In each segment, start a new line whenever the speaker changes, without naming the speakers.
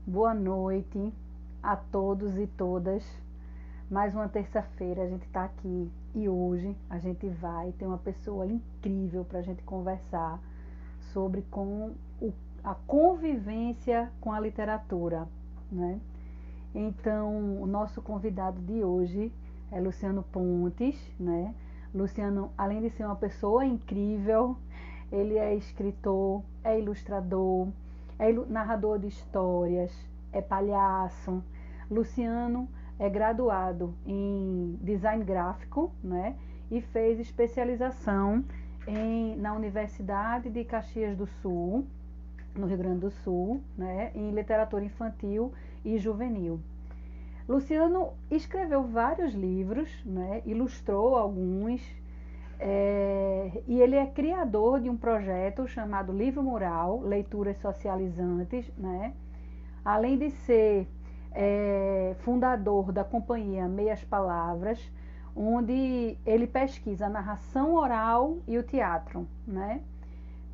Boa noite a todos e todas. Mais uma terça-feira a gente está aqui e hoje a gente vai ter uma pessoa incrível para a gente conversar sobre a convivência com a literatura, né? Então, o nosso convidado de hoje é Luciano Pontes, né? Luciano, além de ser uma pessoa incrível, ele é escritor, é ilustrador, é narrador de histórias, é palhaço. Luciano é graduado em design gráfico, né? E fez especialização na Universidade de Caxias do Sul, no Rio Grande do Sul, né? Em literatura infantil e juvenil. Luciano escreveu vários livros, né? Ilustrou alguns, e ele é criador de um projeto chamado Livro Mural, Leituras Socializantes, né? Além de ser fundador da companhia Meias Palavras, onde ele pesquisa a narração oral e o teatro, né?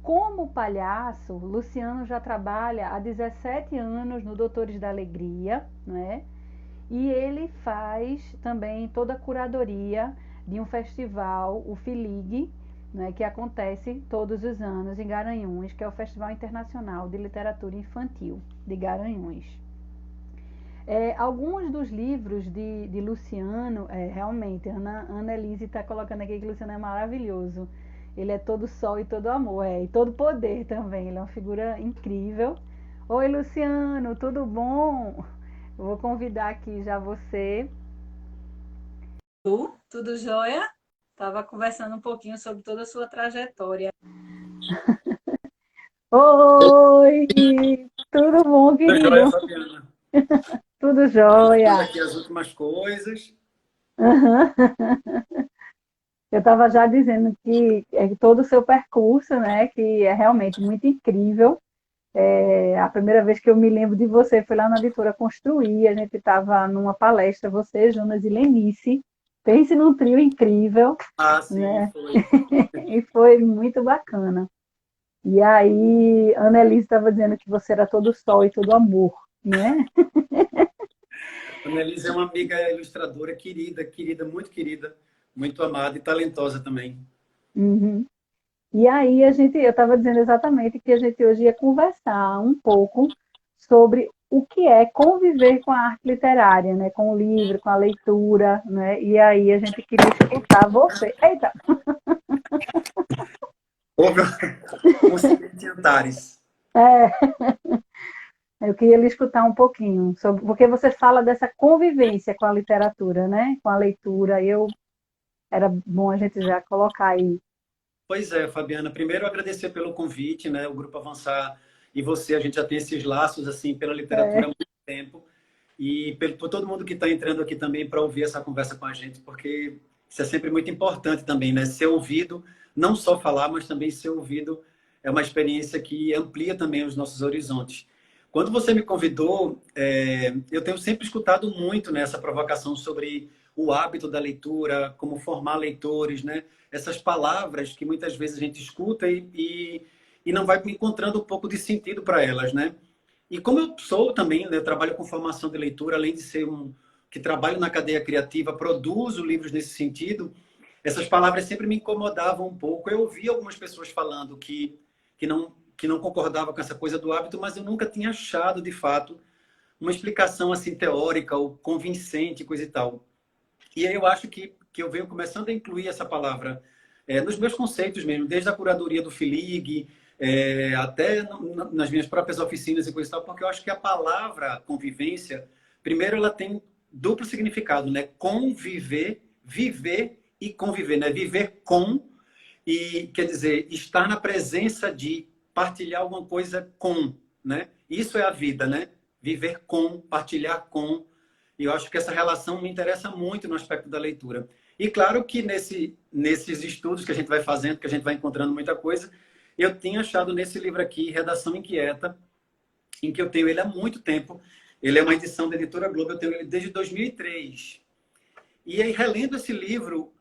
Como palhaço, Luciano já trabalha há 17 anos no Doutores da Alegria, né? E ele faz também toda a curadoria de um festival, o FILIG, né, que acontece todos os anos em Garanhuns, que é o Festival Internacional de Literatura Infantil de Garanhuns. Alguns dos livros de Luciano, realmente, Ana Elise está colocando aqui que Luciano é maravilhoso. Ele é todo sol e todo amor, e todo poder também. Ele é uma figura incrível. Oi, Luciano, tudo bom? Eu vou convidar aqui já você. Tudo jóia? Estava conversando um pouquinho sobre toda a sua trajetória. Oi, tudo bom,
Tudo jóia,
querido?
Fabiana?
Tudo
Anotando
jóia.
aqui as últimas coisas.
Uhum. Eu estava já dizendo que todo o seu percurso, né, que é realmente muito incrível. A primeira vez que eu me lembro de você foi lá na Editora Construir, a gente estava numa palestra, você, Jonas e Lenice. Pense num trio incrível,
Ah, sim,
né?
foi.
E foi muito bacana. E aí, a Annelise estava dizendo que você era todo sol e todo amor, né?
A Annelise é uma amiga ilustradora querida, querida, muito amada e talentosa também.
Uhum. E aí eu estava dizendo exatamente que a gente hoje ia conversar um pouco sobre o que é conviver com a arte literária, né? Com o livro, com a leitura, né? E aí a gente queria escutar você. Eita!
Houve um seguinte de Antares.
É, eu queria lhe escutar um pouquinho sobre, porque você fala dessa convivência com a literatura, né? Com a leitura. Era bom a gente já colocar aí.
Pois é, Fabiana. Primeiro, agradecer pelo convite, né? O Grupo Avançar e você, a gente já tem esses laços, assim, pela literatura há
É,
muito tempo. E por todo mundo que está entrando aqui também para ouvir essa conversa com a gente, porque isso é sempre muito importante também, né? Ser ouvido, não só falar, mas também ser ouvido é uma experiência que amplia também os nossos horizontes. Quando você me convidou, eu tenho sempre escutado muito nessa provocação sobre o hábito da leitura, como formar leitores, né? Essas palavras que muitas vezes a gente escuta e não vai encontrando um pouco de sentido para elas, né? E como eu sou também, né, eu trabalho com formação de leitura, além de ser que trabalho na cadeia criativa, produzo livros nesse sentido, essas palavras sempre me incomodavam um pouco. Eu ouvi algumas pessoas falando que não concordava com essa coisa do hábito, mas eu nunca tinha achado, de fato, uma explicação assim teórica ou convincente, coisa e tal. E aí eu acho que eu venho começando a incluir essa palavra nos meus conceitos mesmo, desde a curadoria do FILIG, até nas minhas próprias oficinas e coisa e tal, porque eu acho que a palavra convivência, primeiro ela tem duplo significado, né? Conviver, viver e conviver, né? Viver com, e quer dizer, estar na presença de partilhar alguma coisa com, né? Isso é a vida, né? Viver com, partilhar com. E eu acho que essa relação me interessa muito no aspecto da leitura. E claro que nesses estudos que a gente vai fazendo, que a gente vai encontrando muita coisa, eu tinha achado nesse livro aqui, Redação Inquieta, em que eu tenho ele há muito tempo. Ele é uma edição da Editora Globo, eu tenho ele desde 2003. E aí, relendo esse livro,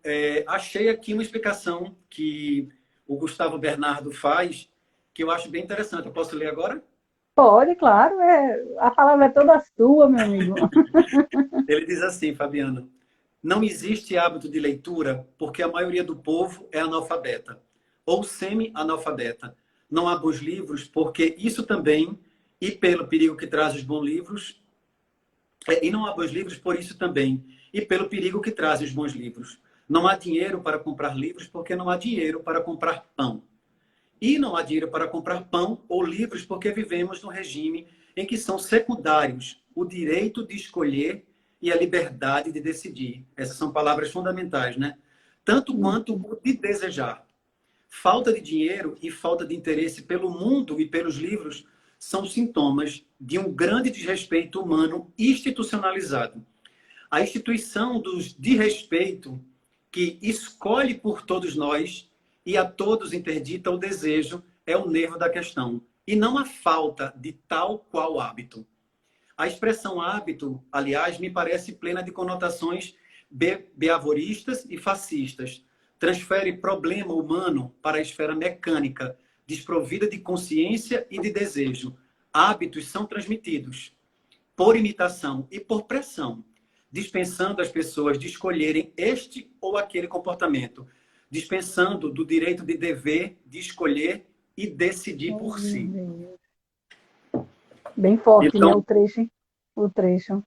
achei aqui uma explicação que o Gustavo Bernardo faz, que eu acho bem interessante. Eu posso ler agora?
Pode, claro, a palavra é toda sua, meu amigo.
Ele diz assim, Fabiana: não existe hábito de leitura porque a maioria do povo é analfabeta ou semi-analfabeta. Não há bons livros porque isso também, e pelo perigo que traz os bons livros, e não há bons livros por isso também, e pelo perigo que traz os bons livros. Não há dinheiro para comprar livros porque não há dinheiro para comprar pão. E não há dinheiro para comprar pão ou livros porque vivemos num regime em que são secundários o direito de escolher e a liberdade de decidir. Essas são palavras fundamentais, né? Tanto quanto o de desejar. Falta de dinheiro e falta de interesse pelo mundo e pelos livros são sintomas de um grande desrespeito humano institucionalizado. A instituição dos de respeito que escolhe por todos nós e a todos interdita o desejo é o nervo da questão, e não a falta de tal qual hábito. A expressão hábito, aliás, me parece plena de conotações beavoristas e fascistas. Transfere problema humano para a esfera mecânica, desprovida de consciência e de desejo. Hábitos são transmitidos por imitação e por pressão, dispensando as pessoas de escolherem este ou aquele comportamento, dispensando do direito de dever, de escolher e decidir por si.
Bem forte, né,
Então,
o trecho. O trecho.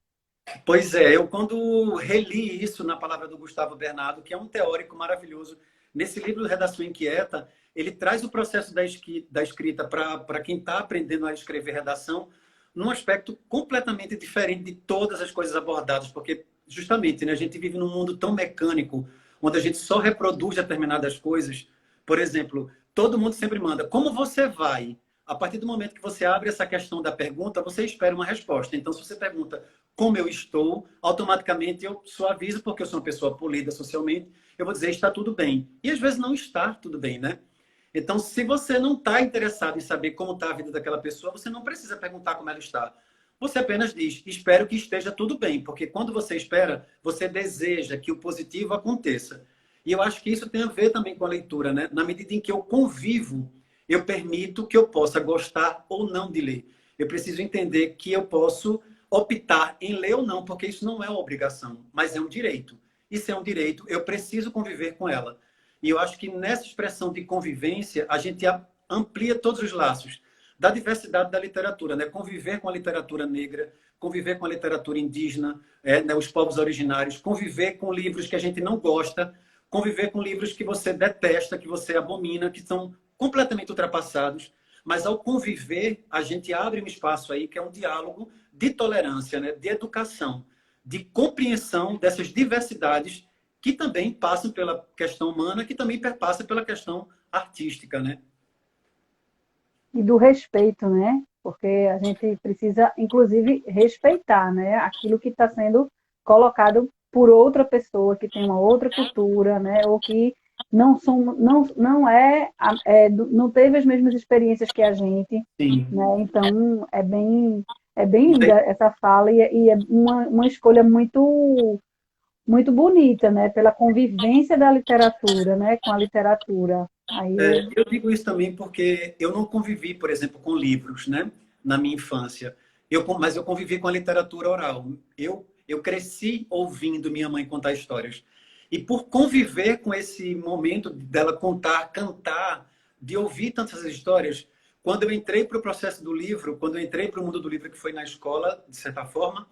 pois é, eu quando reli isso na palavra do Gustavo Bernardo, que é um teórico maravilhoso, nesse livro Redação Inquieta, ele traz o processo da escrita para quem está aprendendo a escrever redação num aspecto completamente diferente de todas as coisas abordadas, porque justamente, né, a gente vive num mundo tão mecânico, onde a gente só reproduz determinadas coisas. Por exemplo, todo mundo sempre manda, como você vai? A partir do momento que você abre essa questão da pergunta, você espera uma resposta. Então, se você pergunta como eu estou, automaticamente eu suavizo, porque eu sou uma pessoa polida socialmente, eu vou dizer está tudo bem. E às vezes não está tudo bem, né? Então, se você não está interessado em saber como está a vida daquela pessoa, você não precisa perguntar como ela está. Você apenas diz, espero que esteja tudo bem, porque quando você espera, você deseja que o positivo aconteça. E eu acho que isso tem a ver também com a leitura, né? Na medida em que eu convivo, eu permito que eu possa gostar ou não de ler. Eu preciso entender que eu posso optar em ler ou não, porque isso não é uma obrigação, mas é um direito. E se é um direito, eu preciso conviver com ela. E eu acho que nessa expressão de convivência, a gente amplia todos os laços da diversidade da literatura, né? Conviver com a literatura negra, conviver com a literatura indígena, né? Os povos originários, conviver com livros que a gente não gosta, conviver com livros que você detesta, que você abomina, que são completamente ultrapassados. Mas ao conviver, a gente abre um espaço aí que é um diálogo de tolerância, né? De educação, de compreensão dessas diversidades que também passam pela questão humana, que também perpassa pela questão artística, né?
E do respeito, né? Porque a gente precisa, inclusive, respeitar, né? Aquilo que está sendo colocado por outra pessoa que tem uma outra cultura, né? Ou que não teve as mesmas experiências que a gente,
Sim.
né? Então é bem linda essa fala e é uma escolha muito bonita, né? Pela convivência da literatura, né? Com a literatura. Aí
Eu digo isso também porque eu não convivi, por exemplo, com livros, né? Na minha infância. Mas eu convivi com a literatura oral. Eu cresci ouvindo minha mãe contar histórias. E por conviver com esse momento dela contar, cantar, de ouvir tantas histórias, quando eu entrei para o processo do livro, quando eu entrei para o mundo do livro, que foi na escola, de certa forma,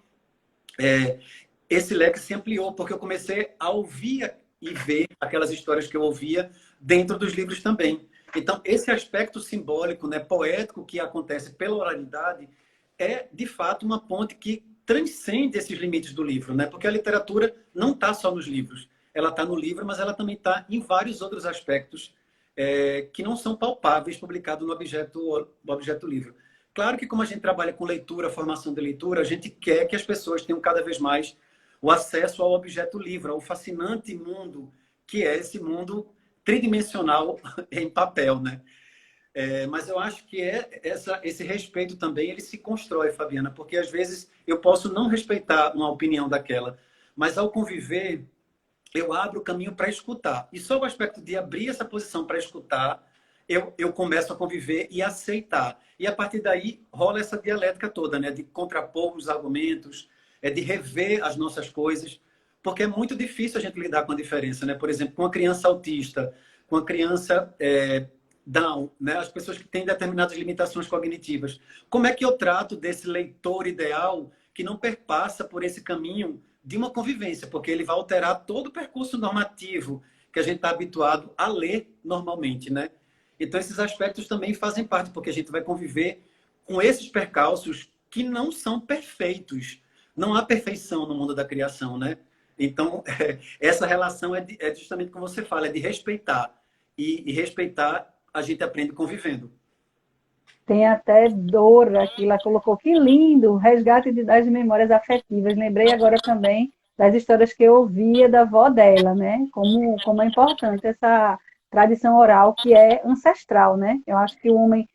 esse leque se ampliou, porque eu comecei a ouvir e ver aquelas histórias que eu ouvia dentro dos livros também. Então, esse aspecto simbólico, né, poético que acontece pela oralidade é, de fato, uma ponte que transcende esses limites do livro, né? Porque a literatura não está só nos livros. Ela está no livro, mas ela também está em vários outros aspectos que não são palpáveis publicados no objeto livro. Claro que como a gente trabalha com leitura, formação de leitura, a gente quer que as pessoas tenham cada vez mais o acesso ao objeto livre, ao fascinante mundo que é esse mundo tridimensional em papel, né? Mas eu acho que esse respeito também ele se constrói, Fabiana, porque às vezes eu posso não respeitar uma opinião daquela, mas ao conviver eu abro o caminho para escutar. E só o aspecto de abrir essa posição para escutar eu começo a conviver e aceitar. E a partir daí rola essa dialética toda, né? De contrapor os argumentos, de rever as nossas coisas, porque é muito difícil a gente lidar com a diferença, né? Por exemplo, com uma criança autista, com uma criança Down, né? As pessoas que têm determinadas limitações cognitivas. Como é que eu trato desse leitor ideal que não perpassa por esse caminho de uma convivência? Porque ele vai alterar todo o percurso normativo que a gente está habituado a ler normalmente, né? Então, esses aspectos também fazem parte, porque a gente vai conviver com esses percalços que não são perfeitos. Não há perfeição no mundo da criação, né? Então, essa relação é justamente como você fala, é de respeitar. E respeitar a gente aprende convivendo.
Tem até Dora aqui, ela colocou, que lindo, resgate das memórias afetivas. Lembrei agora também das histórias que eu ouvia da avó dela, né? Como é importante essa tradição oral que é ancestral, né? Eu acho que o homem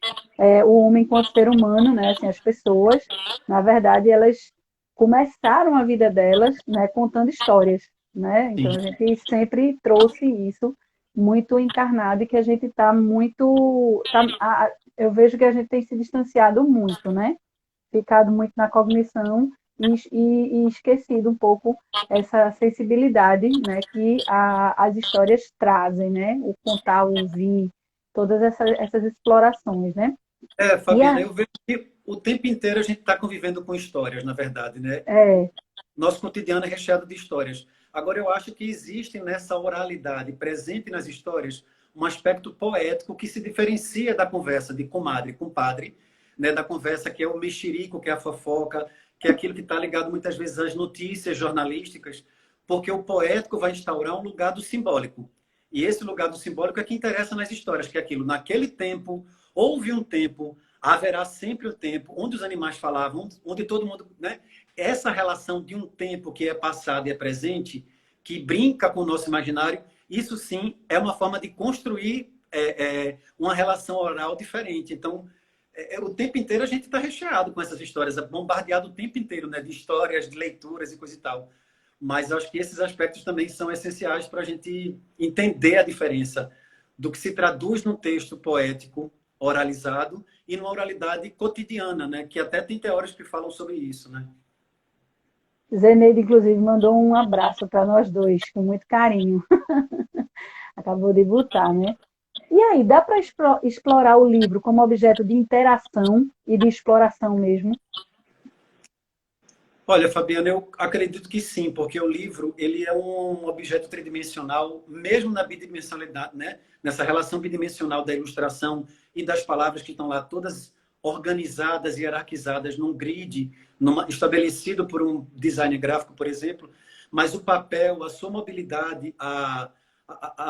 enquanto ser humano, né? Assim, as pessoas, na verdade, elas começaram a vida delas, né? Contando histórias, né? Então
Sim.
a gente sempre trouxe isso muito encarnado e que a gente está muito eu vejo que a gente tem se distanciado muito, né? Ficado muito na cognição e esquecido um pouco essa sensibilidade, né? Que as histórias trazem, né? O contar, o ouvir, todas essas explorações, né? E
Fabiana, eu vejo que o tempo inteiro a gente está convivendo com histórias, na verdade, né?
é,
Nosso cotidiano é recheado de histórias. Agora, eu acho que existe nessa oralidade presente nas histórias um aspecto poético que se diferencia da conversa de comadre, compadre, né? Da conversa que é o mexerico, que é a fofoca, que é aquilo que está ligado muitas vezes às notícias jornalísticas, porque o poético vai instaurar um lugar do simbólico. E esse lugar do simbólico é que interessa nas histórias, que é aquilo. Naquele tempo, houve um tempo, haverá sempre o tempo, onde os animais falavam, onde todo mundo, né? Essa relação de um tempo que é passado e é presente, que brinca com o nosso imaginário, isso sim é uma forma de construir uma relação oral diferente. Então, o tempo inteiro a gente está recheado com essas histórias, é bombardeado o tempo inteiro, né, de histórias, de leituras e coisa e tal. Mas eu acho que esses aspectos também são essenciais para a gente entender a diferença do que se traduz num texto poético oralizado e numa oralidade cotidiana, né, que até tem teóricos que falam sobre isso, né?
Zeneide, inclusive, mandou um abraço para nós dois, com muito carinho. Acabou de botar, né? E aí, dá para explorar o livro como objeto de interação e de exploração mesmo?
Olha, Fabiana, eu acredito que sim, porque o livro ele é um objeto tridimensional, mesmo na bidimensionalidade, né? Nessa relação bidimensional da ilustração e das palavras que estão lá todas organizadas e hierarquizadas num grid, estabelecido por um designer gráfico, por exemplo, mas o papel, a sua mobilidade, a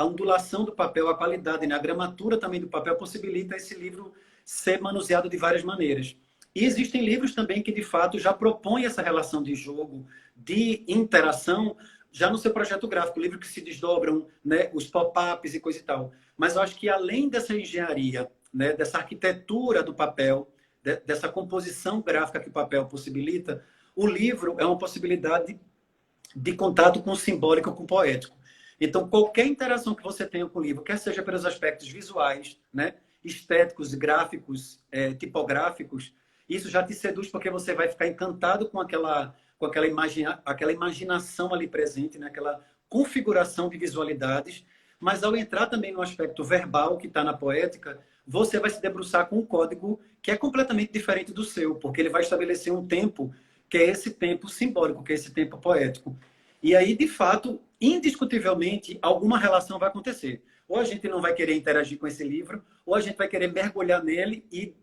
ondulação do papel, a qualidade, né? A gramatura também do papel possibilita esse livro ser manuseado de várias maneiras. E existem livros também que, de fato, já propõem essa relação de jogo, de interação, já no seu projeto gráfico. Livros que se desdobram, né, os pop-ups e coisa e tal. Mas eu acho que, além dessa engenharia, né, dessa arquitetura do papel, dessa composição gráfica que o papel possibilita, o livro é uma possibilidade de contato com o simbólico, com o poético. Então, qualquer interação que você tenha com o livro, quer seja pelos aspectos visuais, né, estéticos, gráficos, tipográficos, isso já te seduz porque você vai ficar encantado com aquela imaginação ali presente, né? Aquela configuração de visualidades. Mas ao entrar também no aspecto verbal que está na poética, você vai se debruçar com um código que é completamente diferente do seu, porque ele vai estabelecer um tempo que é esse tempo simbólico, que é esse tempo poético. E aí, de fato, indiscutivelmente, alguma relação vai acontecer. Ou a gente não vai querer interagir com esse livro, ou a gente vai querer mergulhar nele e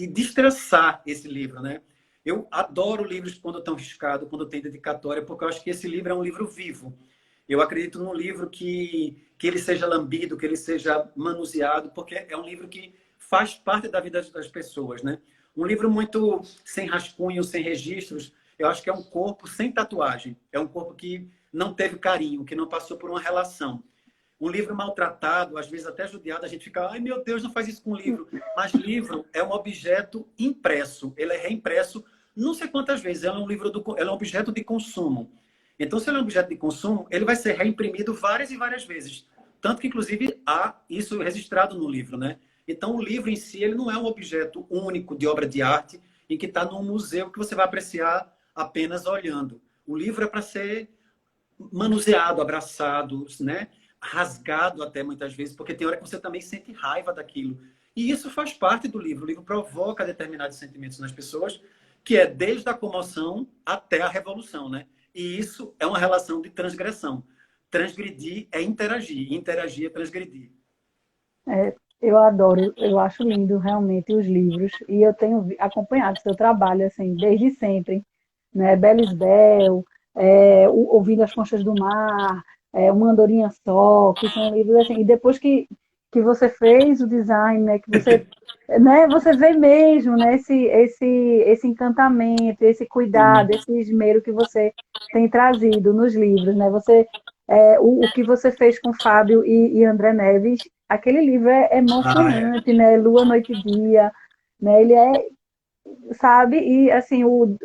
destressar esse livro, né? Eu adoro livros quando estão riscados, quando tem dedicatória, porque eu acho que esse livro é um livro vivo. Eu acredito num livro que ele seja lambido, que ele seja manuseado, porque é um livro que faz parte da vida das pessoas, né? Um livro muito sem rascunho, sem registros. Eu acho que é um corpo sem tatuagem. É um corpo que não teve carinho, que não passou por uma relação. Um livro maltratado, às vezes até judiado, a gente fica, ai meu Deus, não faz isso com livro. Mas livro é um objeto impresso, ele é reimpresso não sei quantas vezes, ele é um objeto de consumo. Então, se ele é um objeto de consumo, ele vai ser reimprimido várias e várias vezes. Tanto que, inclusive, há isso registrado no livro, né? Então, o livro em si, ele não é um objeto único de obra de arte em que está num museu que você vai apreciar apenas olhando. O livro é para ser manuseado, abraçado, né? Rasgado até muitas vezes, porque tem hora que você também sente raiva daquilo. E isso faz parte do livro. O livro provoca determinados sentimentos nas pessoas, que é desde a comoção até a revolução, né? E isso é uma relação de transgressão. Transgredir é interagir, interagir é transgredir.
É, eu adoro, eu acho lindo realmente os livros e eu tenho acompanhado seu trabalho assim desde sempre, né? Belisbel, Ouvindo as Conchas do Mar, Uma Andorinha Só, que são livros assim. E depois que você fez o design, né? Que você, né? Você vê mesmo, né? Esse encantamento, esse
Sim.
cuidado, esse esmero que você tem trazido nos livros, né? O que você fez com Fábio e André Neves, aquele livro é
Ah, é.
emocionante, né? Lua, Noite e Dia, né? Ele é, sabe? E assim, o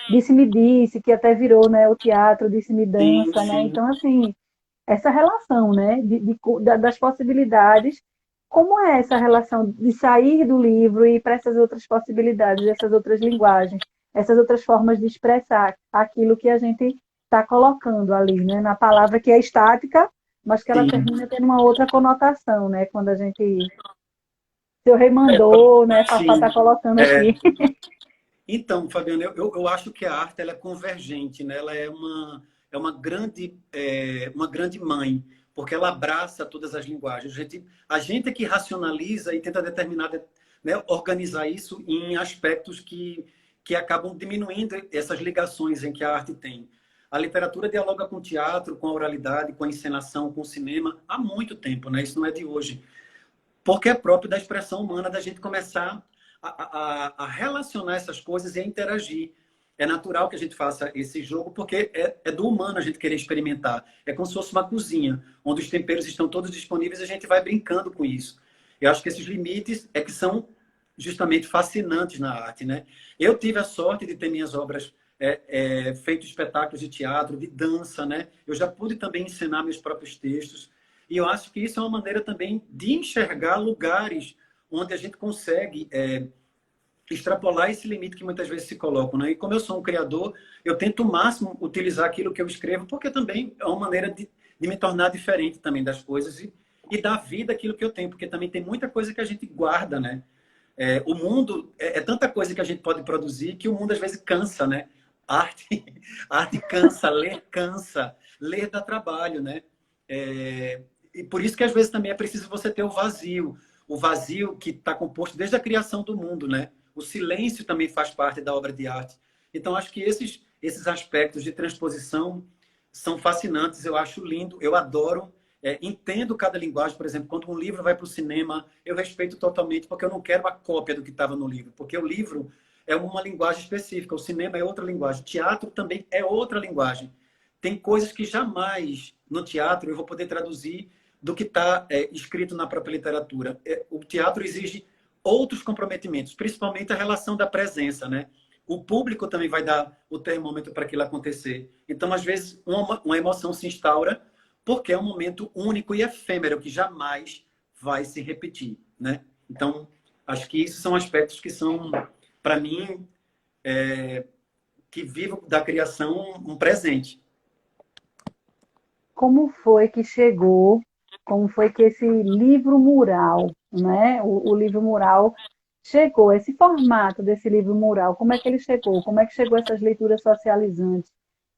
Disse-me Disse, que até virou, né, o teatro Disse-me
Sim,
Dança, né?
sim.
Então, assim, essa relação, né, das possibilidades, como é essa relação de sair do livro e ir para essas outras possibilidades, essas outras linguagens, essas outras formas de expressar aquilo que a gente está colocando ali, né, na palavra que é estática, mas que ela
Sim.
termina tendo uma outra conotação, né, quando a gente, seu rei mandou, né, Fafá
Sim.
está colocando
É.
aqui.
Então, Fabiana, eu acho que a arte ela é convergente, né? Ela uma grande mãe, porque ela abraça todas as linguagens. A gente é que racionaliza e tenta determinar, né, organizar isso em aspectos que acabam diminuindo essas ligações em que a arte tem. A literatura dialoga com o teatro, com a oralidade, com a encenação, com o cinema há muito tempo, né? Isso não é de hoje. Porque é próprio da expressão humana da gente começar a relacionar essas coisas e a interagir. É natural que a gente faça esse jogo, porque é do humano a gente querer experimentar. É como se fosse uma cozinha, onde os temperos estão todos disponíveis e a gente vai brincando com isso. Eu acho que esses limites é que são justamente fascinantes na arte, né? Eu tive a sorte de ter minhas obras feito espetáculos de teatro, de dança, né? Eu já pude também ensinar meus próprios textos. E eu acho que isso é uma maneira também de enxergar lugares onde a gente consegue extrapolar esse limite que muitas vezes se colocam. Né? E como eu sou um criador, eu tento o máximo utilizar aquilo que eu escrevo, porque também é uma maneira de me tornar diferente também das coisas e dar vida àquilo que eu tenho, porque também tem muita coisa que a gente guarda, né? O mundo é tanta coisa que a gente pode produzir que o mundo às vezes cansa, né? Arte, arte cansa, ler dá trabalho, né? E por isso que às vezes também é preciso você ter o vazio que está composto desde a criação do mundo, né? O silêncio também faz parte da obra de arte. Então acho que esses aspectos de transposição são fascinantes. Eu acho lindo, eu adoro. Entendo cada linguagem, por exemplo, quando um livro vai para o cinema, eu respeito totalmente, porque eu não quero a cópia do que estava no livro, porque o livro é uma linguagem específica, o cinema é outra linguagem, o teatro também é outra linguagem. Tem coisas que jamais no teatro eu vou poder traduzir do que está escrito na própria literatura. O teatro exige outros comprometimentos, principalmente a relação da presença, né? O público também vai dar o termômetro para aquilo acontecer. Então, às vezes, uma emoção se instaura porque é um momento único e efêmero que jamais vai se repetir, né? Então, acho que isso são aspectos que são, para mim, que vivo da criação um presente.
Como foi que chegou, como foi que esse livro mural, né? O livro mural chegou, esse formato desse livro mural, como é que ele chegou? Como é que chegou essas leituras socializantes?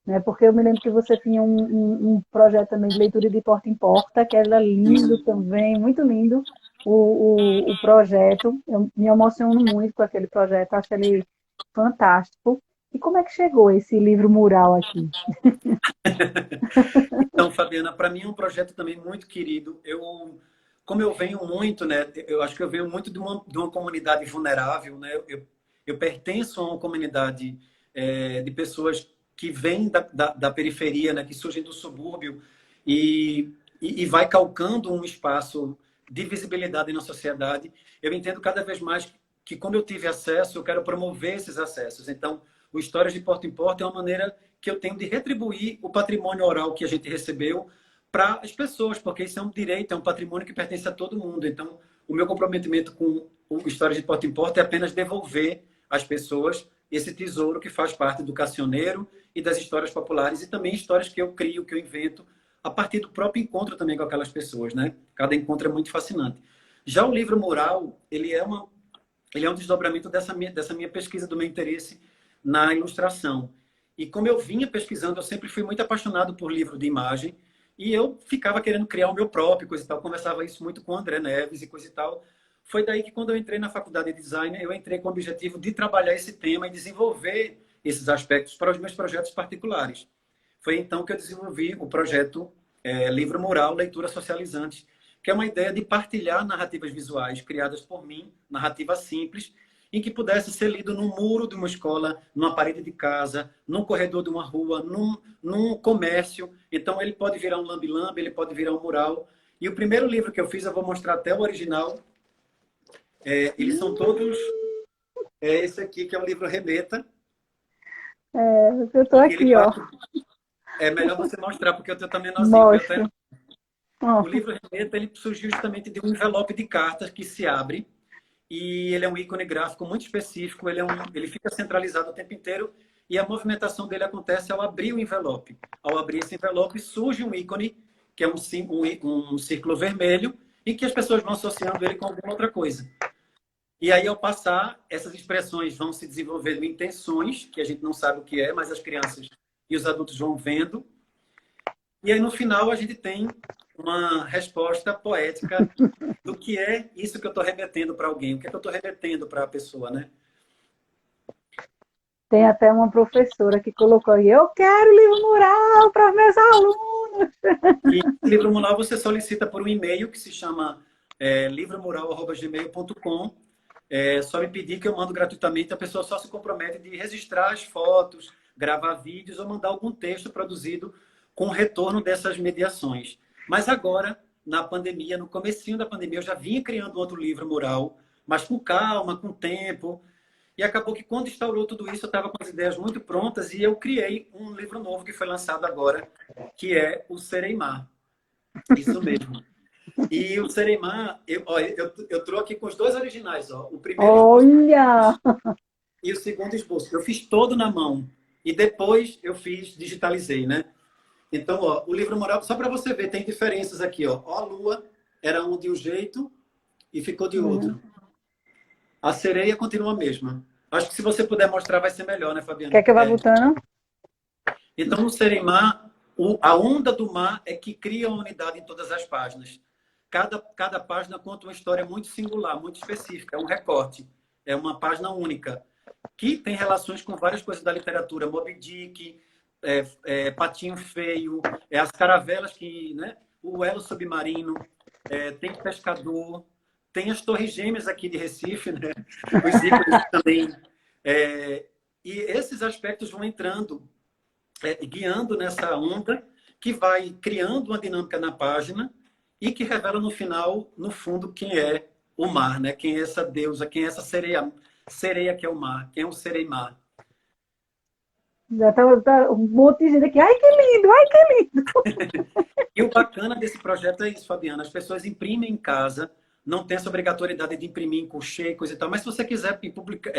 Né? Porque eu me lembro que você tinha um projeto também de leitura de porta em porta, que era lindo também, muito lindo o projeto. Eu me emociono muito com aquele projeto, acho ele fantástico. E como é que chegou esse livro mural aqui?
Então, Fabiana, para mim é um projeto também muito querido. Como eu venho muito, né? Eu acho que eu venho muito de uma comunidade vulnerável, né? Eu pertenço a uma comunidade de pessoas que vêm da periferia, né? Que surgem do subúrbio e vai calcando um espaço de visibilidade na sociedade. Eu entendo cada vez mais que, como eu tive acesso, eu quero promover esses acessos. Então, o Histórias de Porta em Porta é uma maneira que eu tenho de retribuir o patrimônio oral que a gente recebeu para as pessoas, porque isso é um direito, é um patrimônio que pertence a todo mundo. Então, o meu comprometimento com o História de Porta em Porta é apenas devolver às pessoas esse tesouro que faz parte do Cancioneiro e das histórias populares e também histórias que eu crio, que eu invento a partir do próprio encontro também com aquelas pessoas, né? Cada encontro é muito fascinante. Já o livro mural, ele é um desdobramento dessa minha pesquisa, do meu interesse na ilustração. E como eu vinha pesquisando, eu sempre fui muito apaixonado por livro de imagem e eu ficava querendo criar o meu próprio, coisa e tal. Conversava isso muito com o André Neves e coisa e tal. Foi daí que, quando eu entrei na faculdade de design, eu entrei com o objetivo de trabalhar esse tema e desenvolver esses aspectos para os meus projetos particulares. Foi então que eu desenvolvi o projeto Livro Mural, Leitura Socializante, que é uma ideia de partilhar narrativas visuais criadas por mim, narrativa simples, em que pudesse ser lido no muro de uma escola, numa parede de casa, num corredor de uma rua, num comércio. Então, ele pode virar um lambe-lambe, ele pode virar um mural. E o primeiro livro que eu fiz, eu vou mostrar até o original. Eles são todos... esse aqui, que é o livro Remeta.
Eu tô aqui, ó.
É melhor você mostrar, porque eu tenho também menorzinho.
Mostra.
O livro Remeta, ele surgiu justamente de um envelope de cartas que se abre, e ele é um ícone gráfico muito específico, ele fica centralizado o tempo inteiro, e a movimentação dele acontece ao abrir o envelope. Ao abrir esse envelope, surge um ícone, que é um círculo vermelho, e que as pessoas vão associando ele com alguma outra coisa. E aí, ao passar, essas expressões vão se desenvolvendo em tensões, que a gente não sabe o que é, mas as crianças e os adultos vão vendo. E aí, no final, a gente tem uma resposta poética do que é isso que eu estou remetendo para alguém, o que é que eu estou remetendo para a pessoa, né?
Tem até uma professora que colocou aí: eu quero livro mural para os meus alunos.
E livro mural você solicita por um e-mail que se chama livromural@gmail.com. Só me pedir que eu mando gratuitamente, a pessoa só se compromete de registrar as fotos, gravar vídeos ou mandar algum texto produzido com o retorno dessas mediações. Mas agora, na pandemia, no comecinho da pandemia, eu já vinha criando outro livro mural, mas com calma, com tempo. E acabou que, quando instaurou tudo isso, eu estava com as ideias muito prontas e eu criei um livro novo que foi lançado agora, que é o Sereimar. Isso mesmo. E o Sereimar, eu trouxe aqui com os dois originais. Ó. O primeiro
Olha!
E o segundo esboço. Eu fiz todo na mão. E depois eu digitalizei, né? Então, ó, o livro mural, só para você ver, tem diferenças aqui, ó. Ó, a lua era de um jeito e ficou de outro. A sereia continua a mesma. Acho que se você puder mostrar vai ser melhor, né, Fabiana?
Quer que eu vá botando?
Então, no Sereimar, a onda do mar é que cria uma unidade em todas as páginas. Cada página conta uma história muito singular, muito específica. É um recorte. É uma página única. Que tem relações com várias coisas da literatura. Moby Dick, Patinho Feio, as caravelas, né? O Elo Submarino, tem Pescador, tem as Torres Gêmeas aqui de Recife, né? Os ícones também. E esses aspectos vão entrando, guiando nessa onda, que vai criando uma dinâmica na página e que revela no final, no fundo, quem é o mar, né? Quem é essa deusa, quem é essa sereia que é o mar, quem é o Sereimar.
Já tá um monte de gente aqui. Ai, que lindo! Ai, que lindo!
E o bacana desse projeto é isso, Fabiana. As pessoas imprimem em casa, não tem essa obrigatoriedade de imprimir em couchê e coisa e tal. Mas se você quiser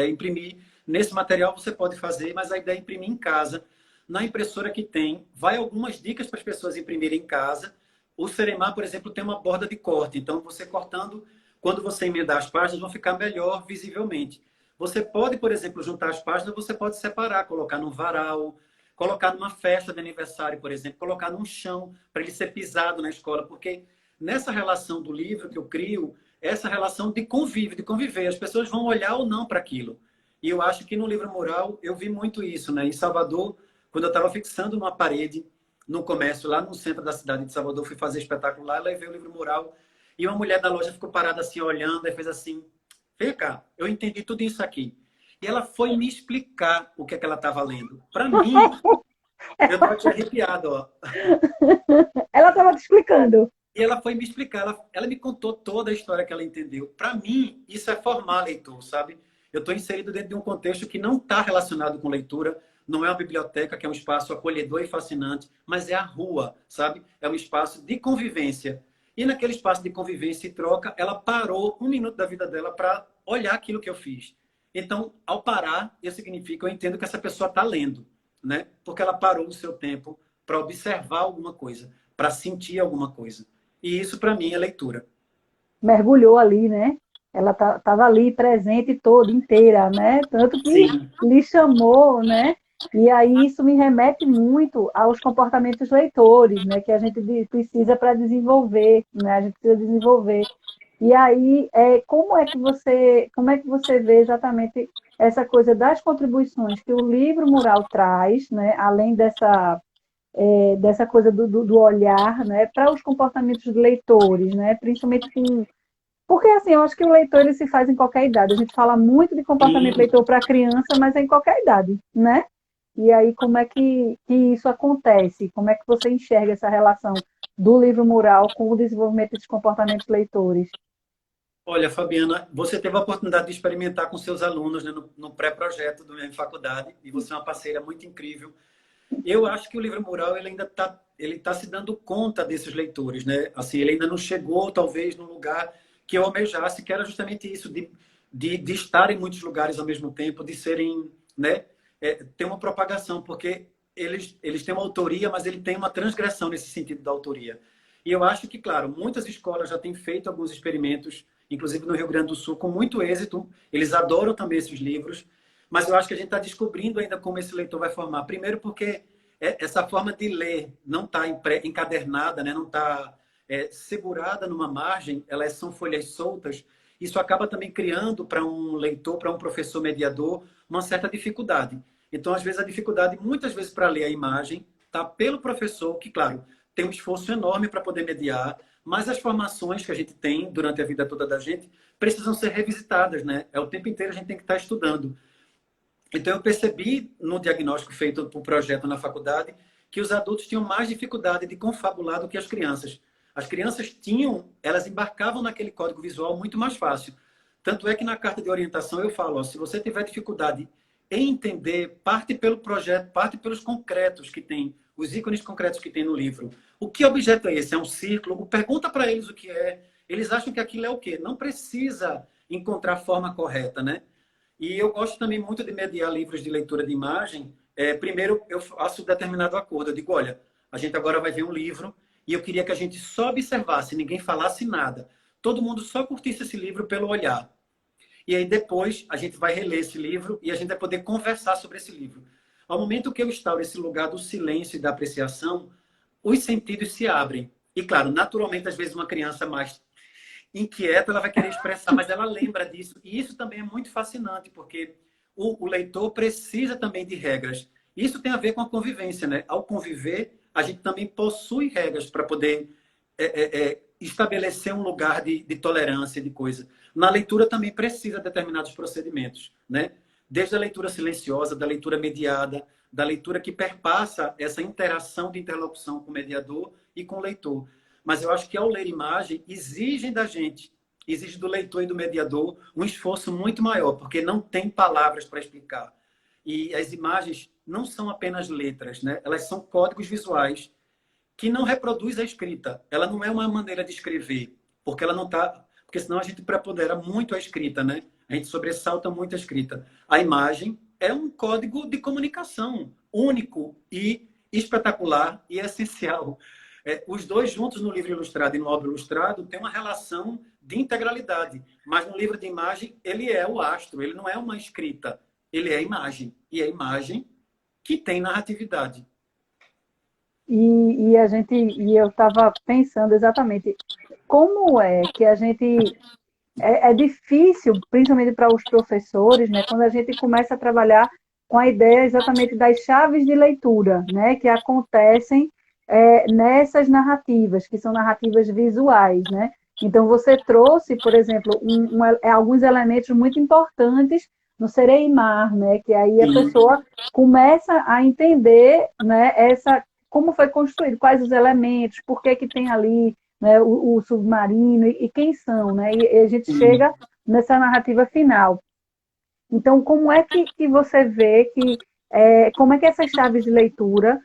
imprimir nesse material, você pode fazer. Mas a ideia é imprimir em casa, na impressora que tem. Vai algumas dicas para as pessoas imprimirem em casa. O Sereimar, por exemplo, tem uma borda de corte. Então, você cortando, quando você emendar as páginas, vão ficar melhor visivelmente. Você pode, por exemplo, juntar as páginas, você pode separar, colocar num varal, colocar numa festa de aniversário, por exemplo, colocar num chão para ele ser pisado na escola, porque nessa relação do livro que eu crio, essa relação de convívio, de conviver, as pessoas vão olhar ou não para aquilo. E eu acho que no livro mural eu vi muito isso, né? Em Salvador, quando eu estava fixando numa parede, no comércio, lá no centro da cidade de Salvador, fui fazer espetáculo lá, levei o livro mural, e uma mulher da loja ficou parada assim, olhando, e fez assim: vem cá, eu entendi tudo isso aqui. E ela foi me explicar o que é que ela estava lendo. Para mim, eu estava te arrepiado, ó.
Ela estava te explicando.
E ela foi me explicar, ela me contou toda a história que ela entendeu. Para mim, isso é formar leitor, sabe? Eu estou inserido dentro de um contexto que não está relacionado com leitura, não é uma biblioteca, que é um espaço acolhedor e fascinante, mas é a rua, sabe? É um espaço de convivência. E naquele espaço de convivência e troca, ela parou um minuto da vida dela para olhar aquilo que eu fiz. Então, ao parar, isso significa, eu entendo que essa pessoa está lendo, né? Porque ela parou o seu tempo para observar alguma coisa, para sentir alguma coisa. E isso, para mim, é leitura.
Mergulhou ali, né? Ela estava ali presente toda, inteira, né? Tanto que
Sim.
lhe chamou, né? E aí isso me remete muito aos comportamentos leitores, né? Que a gente precisa para desenvolver, né? A gente precisa desenvolver. E aí, como é que você vê exatamente essa coisa das contribuições que o livro mural traz, né? Além dessa coisa do olhar, né? Para os comportamentos dos leitores, né? Principalmente com porque, assim, eu acho que o leitor ele se faz em qualquer idade. A gente fala muito de comportamento
Sim.
leitor para criança, mas é em qualquer idade, né? E aí, como é que isso acontece? Como é que você enxerga essa relação do livro mural com o desenvolvimento desses comportamentos leitores?
Olha, Fabiana, você teve a oportunidade de experimentar com seus alunos, né, no pré-projeto da minha faculdade, e você é uma parceira muito incrível. Eu acho que o livro mural ele ainda tá se dando conta desses leitores, né? Assim, ele ainda não chegou, talvez, no lugar que eu almejasse, que era justamente isso, de estar em muitos lugares ao mesmo tempo, de serem, né? Ter uma propagação, porque eles têm uma autoria, mas ele tem uma transgressão nesse sentido da autoria. E eu acho que, claro, muitas escolas já têm feito alguns experimentos, inclusive no Rio Grande do Sul, com muito êxito. Eles adoram também esses livros, mas eu acho que a gente está descobrindo ainda como esse leitor vai formar. Primeiro porque essa forma de ler não está encadernada, né? Não está segurada numa margem, elas são folhas soltas. Isso acaba também criando para um leitor, para um professor mediador, uma certa dificuldade. Então, às vezes, a dificuldade, muitas vezes, para ler a imagem, está pelo professor, que, claro, tem um esforço enorme para poder mediar, mas as formações que a gente tem durante a vida toda da gente precisam ser revisitadas, né? É o tempo inteiro a gente tem que estar estudando. Então, eu percebi no diagnóstico feito para o projeto na faculdade que os adultos tinham mais dificuldade de confabular do que as crianças. As crianças elas embarcavam naquele código visual muito mais fácil. Tanto é que na carta de orientação eu falo, ó, se você tiver dificuldade em entender, parte pelo projeto, parte pelos concretos que tem, os ícones concretos que tem no livro. O que objeto é esse? É um círculo? Pergunta para eles o que é. Eles acham que aquilo é o quê? Não precisa encontrar a forma correta, né? E eu gosto também muito de mediar livros de leitura de imagem. Primeiro, eu faço determinado acordo. Eu digo, olha, a gente agora vai ver um livro e eu queria que a gente só observasse, ninguém falasse nada. Todo mundo só curtisse esse livro pelo olhar. E aí depois a gente vai reler esse livro e a gente vai poder conversar sobre esse livro. Ao momento que eu instauro esse lugar do silêncio e da apreciação, os sentidos se abrem. E claro, naturalmente, às vezes uma criança mais inquieta, ela vai querer expressar, mas ela lembra disso. E isso também é muito fascinante, porque o leitor precisa também de regras. Isso tem a ver com a convivência, né? Ao conviver, a gente também possui regras para poder estabelecer um lugar de tolerância, de coisa. Na leitura também precisa de determinados procedimentos, né? Desde a leitura silenciosa, da leitura mediada, da leitura que perpassa essa interação de interlocução com o mediador e com o leitor. Mas eu acho que ao ler imagem, exigem da gente, exige do leitor e do mediador um esforço muito maior, porque não tem palavras para explicar. E as imagens não são apenas letras, né? Elas são códigos visuais que não reproduz a escrita. Ela não é uma maneira de escrever, porque ela não está... Porque senão a gente prepondera muito a escrita, né? A gente sobressalta muito a escrita. A imagem é um código de comunicação único e espetacular e essencial. Os dois juntos no livro ilustrado e no álbum ilustrado têm uma relação de integralidade. Mas no livro de imagem, ele é o astro, ele não é uma escrita, ele é a imagem. E é a imagem que tem narratividade.
E eu estava pensando exatamente como é que a gente é difícil, principalmente para os professores, né, quando a gente começa a trabalhar com a ideia exatamente das chaves de leitura, né, que acontecem nessas narrativas, que são narrativas visuais, né? Então, você trouxe, por exemplo, alguns elementos muito importantes no Sereimar, né? Que aí a
Sim.
pessoa começa a entender, né, como foi construído, quais os elementos, por que que tem ali, né, o submarino e quem são, né? E a gente chega nessa narrativa final. Então, como é que você vê como é que essas chaves de leitura,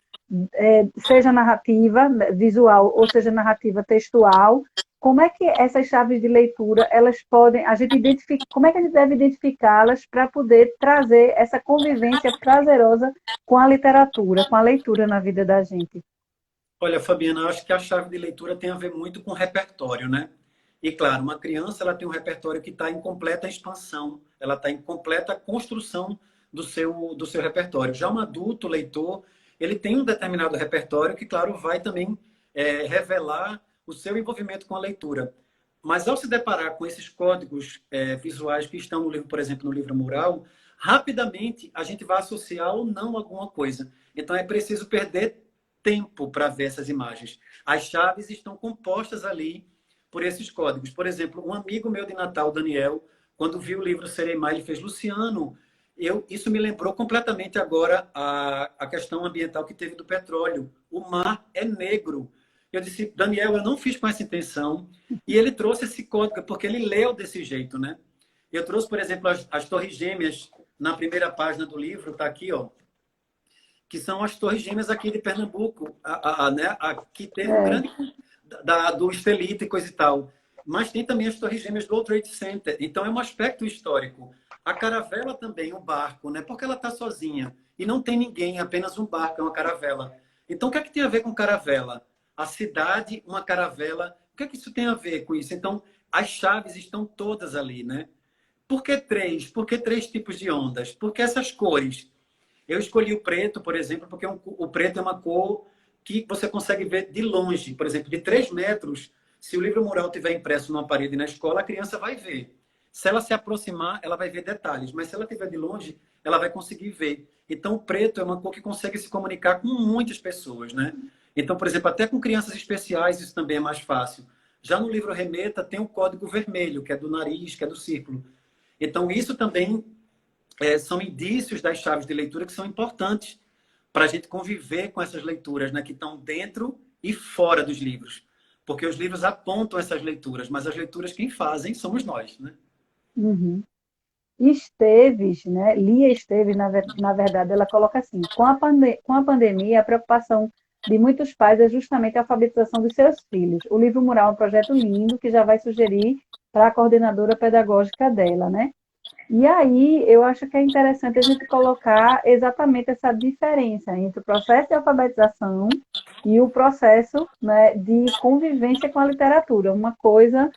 seja narrativa visual ou seja narrativa textual, como é que essas chaves de leitura, elas podem, a gente identifica, como é que a gente deve identificá-las para poder trazer essa convivência prazerosa com a literatura, com a leitura na vida da gente?
Olha, Fabiana, eu acho que a chave de leitura tem a ver muito com repertório, né? E claro, uma criança ela tem um repertório que está em completa expansão, ela está em completa construção do seu repertório. Já um adulto leitor, ele tem um determinado repertório que, claro, vai também revelar o seu envolvimento com a leitura. Mas ao se deparar com esses códigos visuais que estão no livro, por exemplo, no livro mural, rapidamente a gente vai associar ou não alguma coisa. Então é preciso perder tempo para ver essas imagens. As chaves estão compostas ali por esses códigos. Por exemplo, um amigo meu de Natal, Daniel, quando viu o livro Seremar, ele fez: Luciano, isso me lembrou completamente agora a questão ambiental que teve do petróleo. O mar é negro. Eu disse: Daniel, eu não fiz com essa intenção. E ele trouxe esse código, porque ele leu desse jeito, né? Eu trouxe, por exemplo, as Torres Gêmeas na primeira página do livro, está aqui, ó, que são as Torres Gêmeas aqui de Pernambuco, né? Aqui tem um grande do Estelita e coisa e tal. Mas tem também as Torres Gêmeas do World Trade Center. Então é um aspecto histórico. A caravela também, o barco, né? Porque ela está sozinha e não tem ninguém, apenas um barco, é uma caravela. Então o que é que tem a ver com caravela? A cidade, uma caravela. O que é que isso tem a ver com isso? Então as chaves estão todas ali, né? Por que três? Por que três tipos de ondas? Porque essas cores. Eu escolhi o preto, por exemplo, porque o preto é uma cor que você consegue ver de longe. Por exemplo, de 3 metros, se o livro mural estiver impresso numa parede na escola, a criança vai ver. Se ela se aproximar, ela vai ver detalhes. Mas se ela estiver de longe, ela vai conseguir ver. Então, o preto é uma cor que consegue se comunicar com muitas pessoas, né? Então, por exemplo, até com crianças especiais, isso também é mais fácil. Já no livro Remeta, tem o código vermelho, que é do nariz, que é do círculo. Então, isso também são indícios das chaves de leitura que são importantes para a gente conviver com essas leituras, né, que estão dentro e fora dos livros. Porque os livros apontam essas leituras, mas as leituras quem fazem somos nós, né?
Uhum. Esteves, né? Lia Esteves, na verdade, ela coloca assim: com a pandemia, a preocupação de muitos pais é justamente a alfabetização dos seus filhos. O livro mural é um projeto lindo que já vai sugerir para a coordenadora pedagógica dela, né? E aí, eu acho que é interessante a gente colocar exatamente essa diferença entre o processo de alfabetização e o processo, né, de convivência com a literatura. Uma coisa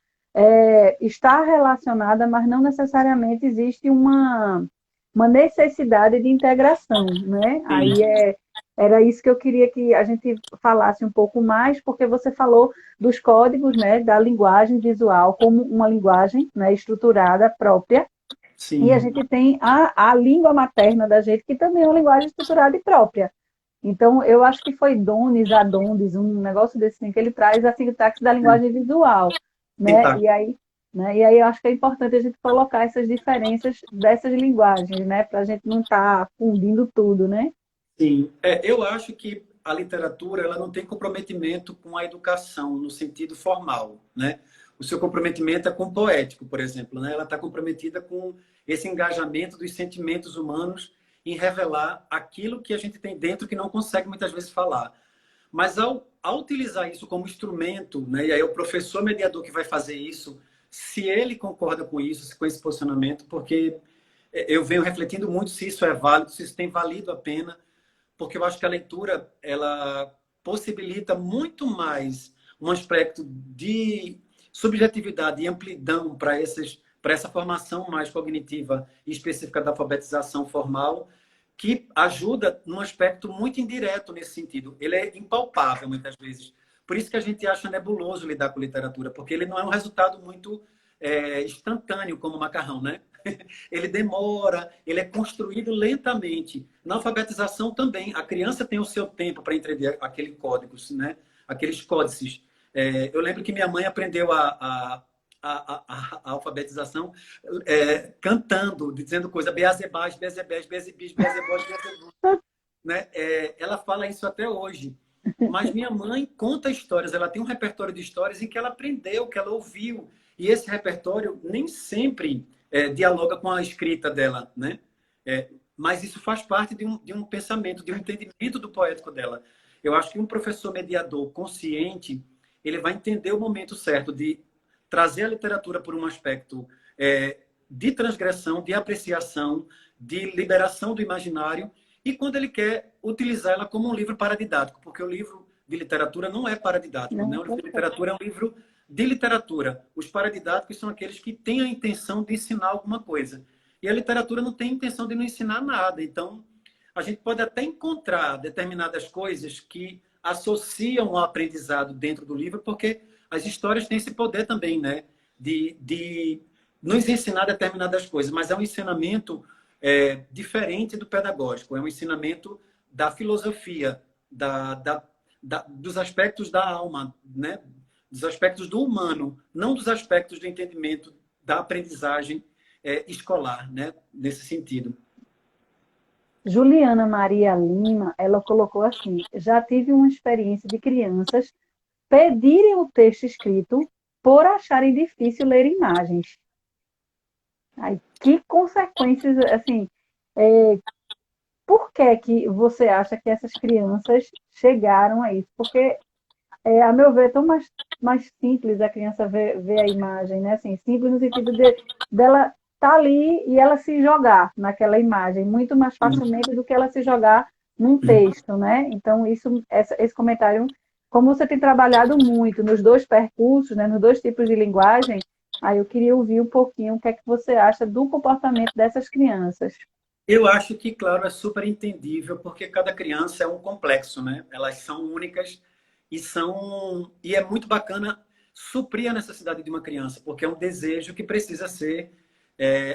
está relacionada, mas não necessariamente existe uma necessidade de integração, né?
Sim.
Era isso que eu queria que a gente falasse um pouco mais, porque você falou dos códigos, né, da linguagem visual como uma linguagem, né, estruturada própria, e a
Sim.
gente tem a língua materna da gente, que também é uma linguagem estruturada e própria. Então, eu acho que foi Dones, Adondes, um negócio desse assim, que ele traz a sintaxe da linguagem visual, né?
Tentar.
E aí eu acho que é importante a gente colocar essas diferenças dessas linguagens, né? Para a gente não estar fundindo tudo, né?
Sim. Eu acho que a literatura ela não tem comprometimento com a educação no sentido formal, né? O seu comprometimento é com o poético, por exemplo, né? Ela está comprometida com esse engajamento dos sentimentos humanos em revelar aquilo que a gente tem dentro que não consegue muitas vezes falar. Mas ao utilizar isso como instrumento, né? E aí o professor mediador que vai fazer isso, se ele concorda com isso, com esse posicionamento, porque eu venho refletindo muito se isso é válido, se isso tem valido a pena, porque eu acho que a leitura ela possibilita muito mais um aspecto de subjetividade e amplidão para essa formação mais cognitiva e específica da alfabetização formal, que ajuda num aspecto muito indireto nesse sentido. Ele é impalpável muitas vezes. Por isso que a gente acha nebuloso lidar com literatura, porque ele não é um resultado muito instantâneo como o macarrão, né? Ele demora, ele é construído lentamente. Na alfabetização também, a criança tem o seu tempo para entender aquele código, né? Aqueles códices. Eu lembro que minha mãe aprendeu a alfabetização cantando, dizendo coisa, beazebás, bezebés, bezebis, bezebós, bezebus, né? Ela fala isso até hoje. Mas minha mãe conta histórias, ela tem um repertório de histórias em que ela aprendeu, que ela ouviu. E esse repertório nem sempre dialoga com a escrita dela, né? mas isso faz parte de um pensamento, de um entendimento do poético dela. Eu acho que um professor mediador consciente, ele vai entender o momento certo de trazer a literatura por um aspecto de transgressão, de apreciação, de liberação do imaginário, e quando ele quer utilizar ela como um livro paradidático, porque o livro de literatura não é paradidático, né?
Não,
O livro de literatura é um livro de literatura. Os paradidáticos são aqueles que têm a intenção de ensinar alguma coisa. E a literatura não tem a intenção de não ensinar nada. Então, a gente pode até encontrar determinadas coisas que associam o aprendizado dentro do livro, porque as histórias têm esse poder também, né? De nos ensinar determinadas coisas, mas é um ensinamento diferente do pedagógico, é um ensinamento da filosofia, dos aspectos da alma, né? Dos aspectos do humano, não dos aspectos do entendimento da aprendizagem escolar, né? Nesse sentido.
Juliana Maria Lima, ela colocou assim: já tive uma experiência de crianças pedirem o texto escrito por acharem difícil ler imagens. Aí, que consequências, assim, por que que você acha que essas crianças chegaram a isso? Porque, a meu ver, é tão mais simples a criança ver a imagem, né? Assim, simples no sentido dela estar ali e ela se jogar naquela imagem, muito mais facilmente do que ela se jogar num texto, né? Então, esse comentário, como você tem trabalhado muito nos dois percursos, né, nos dois tipos de linguagem, aí eu queria ouvir um pouquinho o que é que você acha do comportamento dessas crianças.
Eu acho que, claro, é super entendível, porque cada criança é um complexo, né? Elas são únicas e é muito bacana suprir a necessidade de uma criança, porque é um desejo que precisa ser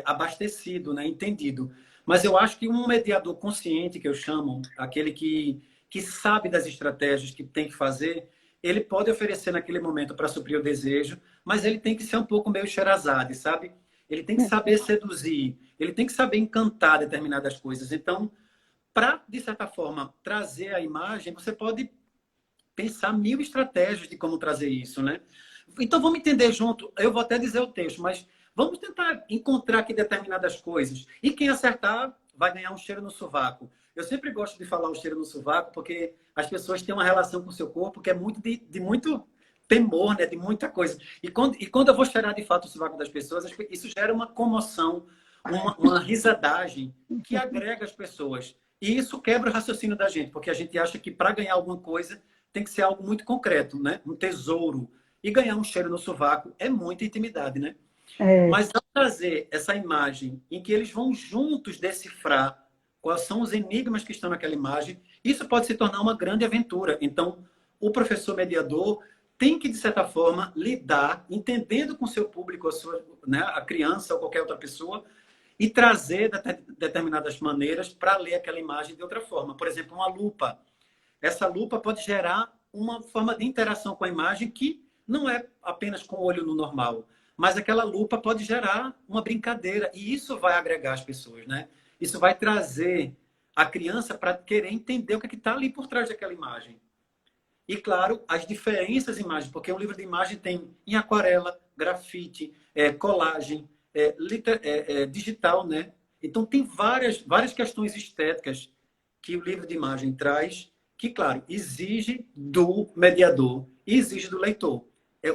abastecido, né? Entendido. Mas eu acho que um mediador consciente, que eu chamo, aquele que sabe das estratégias que tem que fazer, ele pode oferecer naquele momento para suprir o desejo, mas ele tem que ser um pouco meio Sherazade, sabe? Ele tem que saber seduzir, ele tem que saber encantar determinadas coisas. Então, para, de certa forma, trazer a imagem, você pode pensar mil estratégias de como trazer isso, né? Então, vamos entender junto. Eu vou até dizer o texto, mas vamos tentar encontrar aqui determinadas coisas. E quem acertar vai ganhar um cheiro no sovaco. Eu sempre gosto de falar o cheiro no sovaco, porque as pessoas têm uma relação com o seu corpo que é muito de muito temor, né? De muita coisa. E quando eu vou cheirar de fato o sovaco das pessoas, isso gera uma comoção, uma risadagem que agrega as pessoas. E isso quebra o raciocínio da gente, porque a gente acha que para ganhar alguma coisa tem que ser algo muito concreto, né? Um tesouro. E ganhar um cheiro no sovaco é muita intimidade, né?
É,
Mas ao trazer essa imagem em que eles vão juntos decifrar quais são os enigmas que estão naquela imagem, isso pode se tornar uma grande aventura. Então, o professor mediador tem que, de certa forma, lidar, entendendo com o seu público, né, a criança ou qualquer outra pessoa, e trazer determinadas maneiras para ler aquela imagem de outra forma. Por exemplo, uma lupa. Essa lupa pode gerar uma forma de interação com a imagem que não é apenas com o olho no normal, mas aquela lupa pode gerar uma brincadeira e isso vai agregar as pessoas, né? Isso vai trazer a criança para querer entender o que está ali por trás daquela imagem. E, claro, as diferenças de imagens, porque um livro de imagem tem em aquarela, grafite, colagem, digital, né? Então, tem várias questões estéticas que o livro de imagem traz, que, claro, exige do mediador e exige do leitor.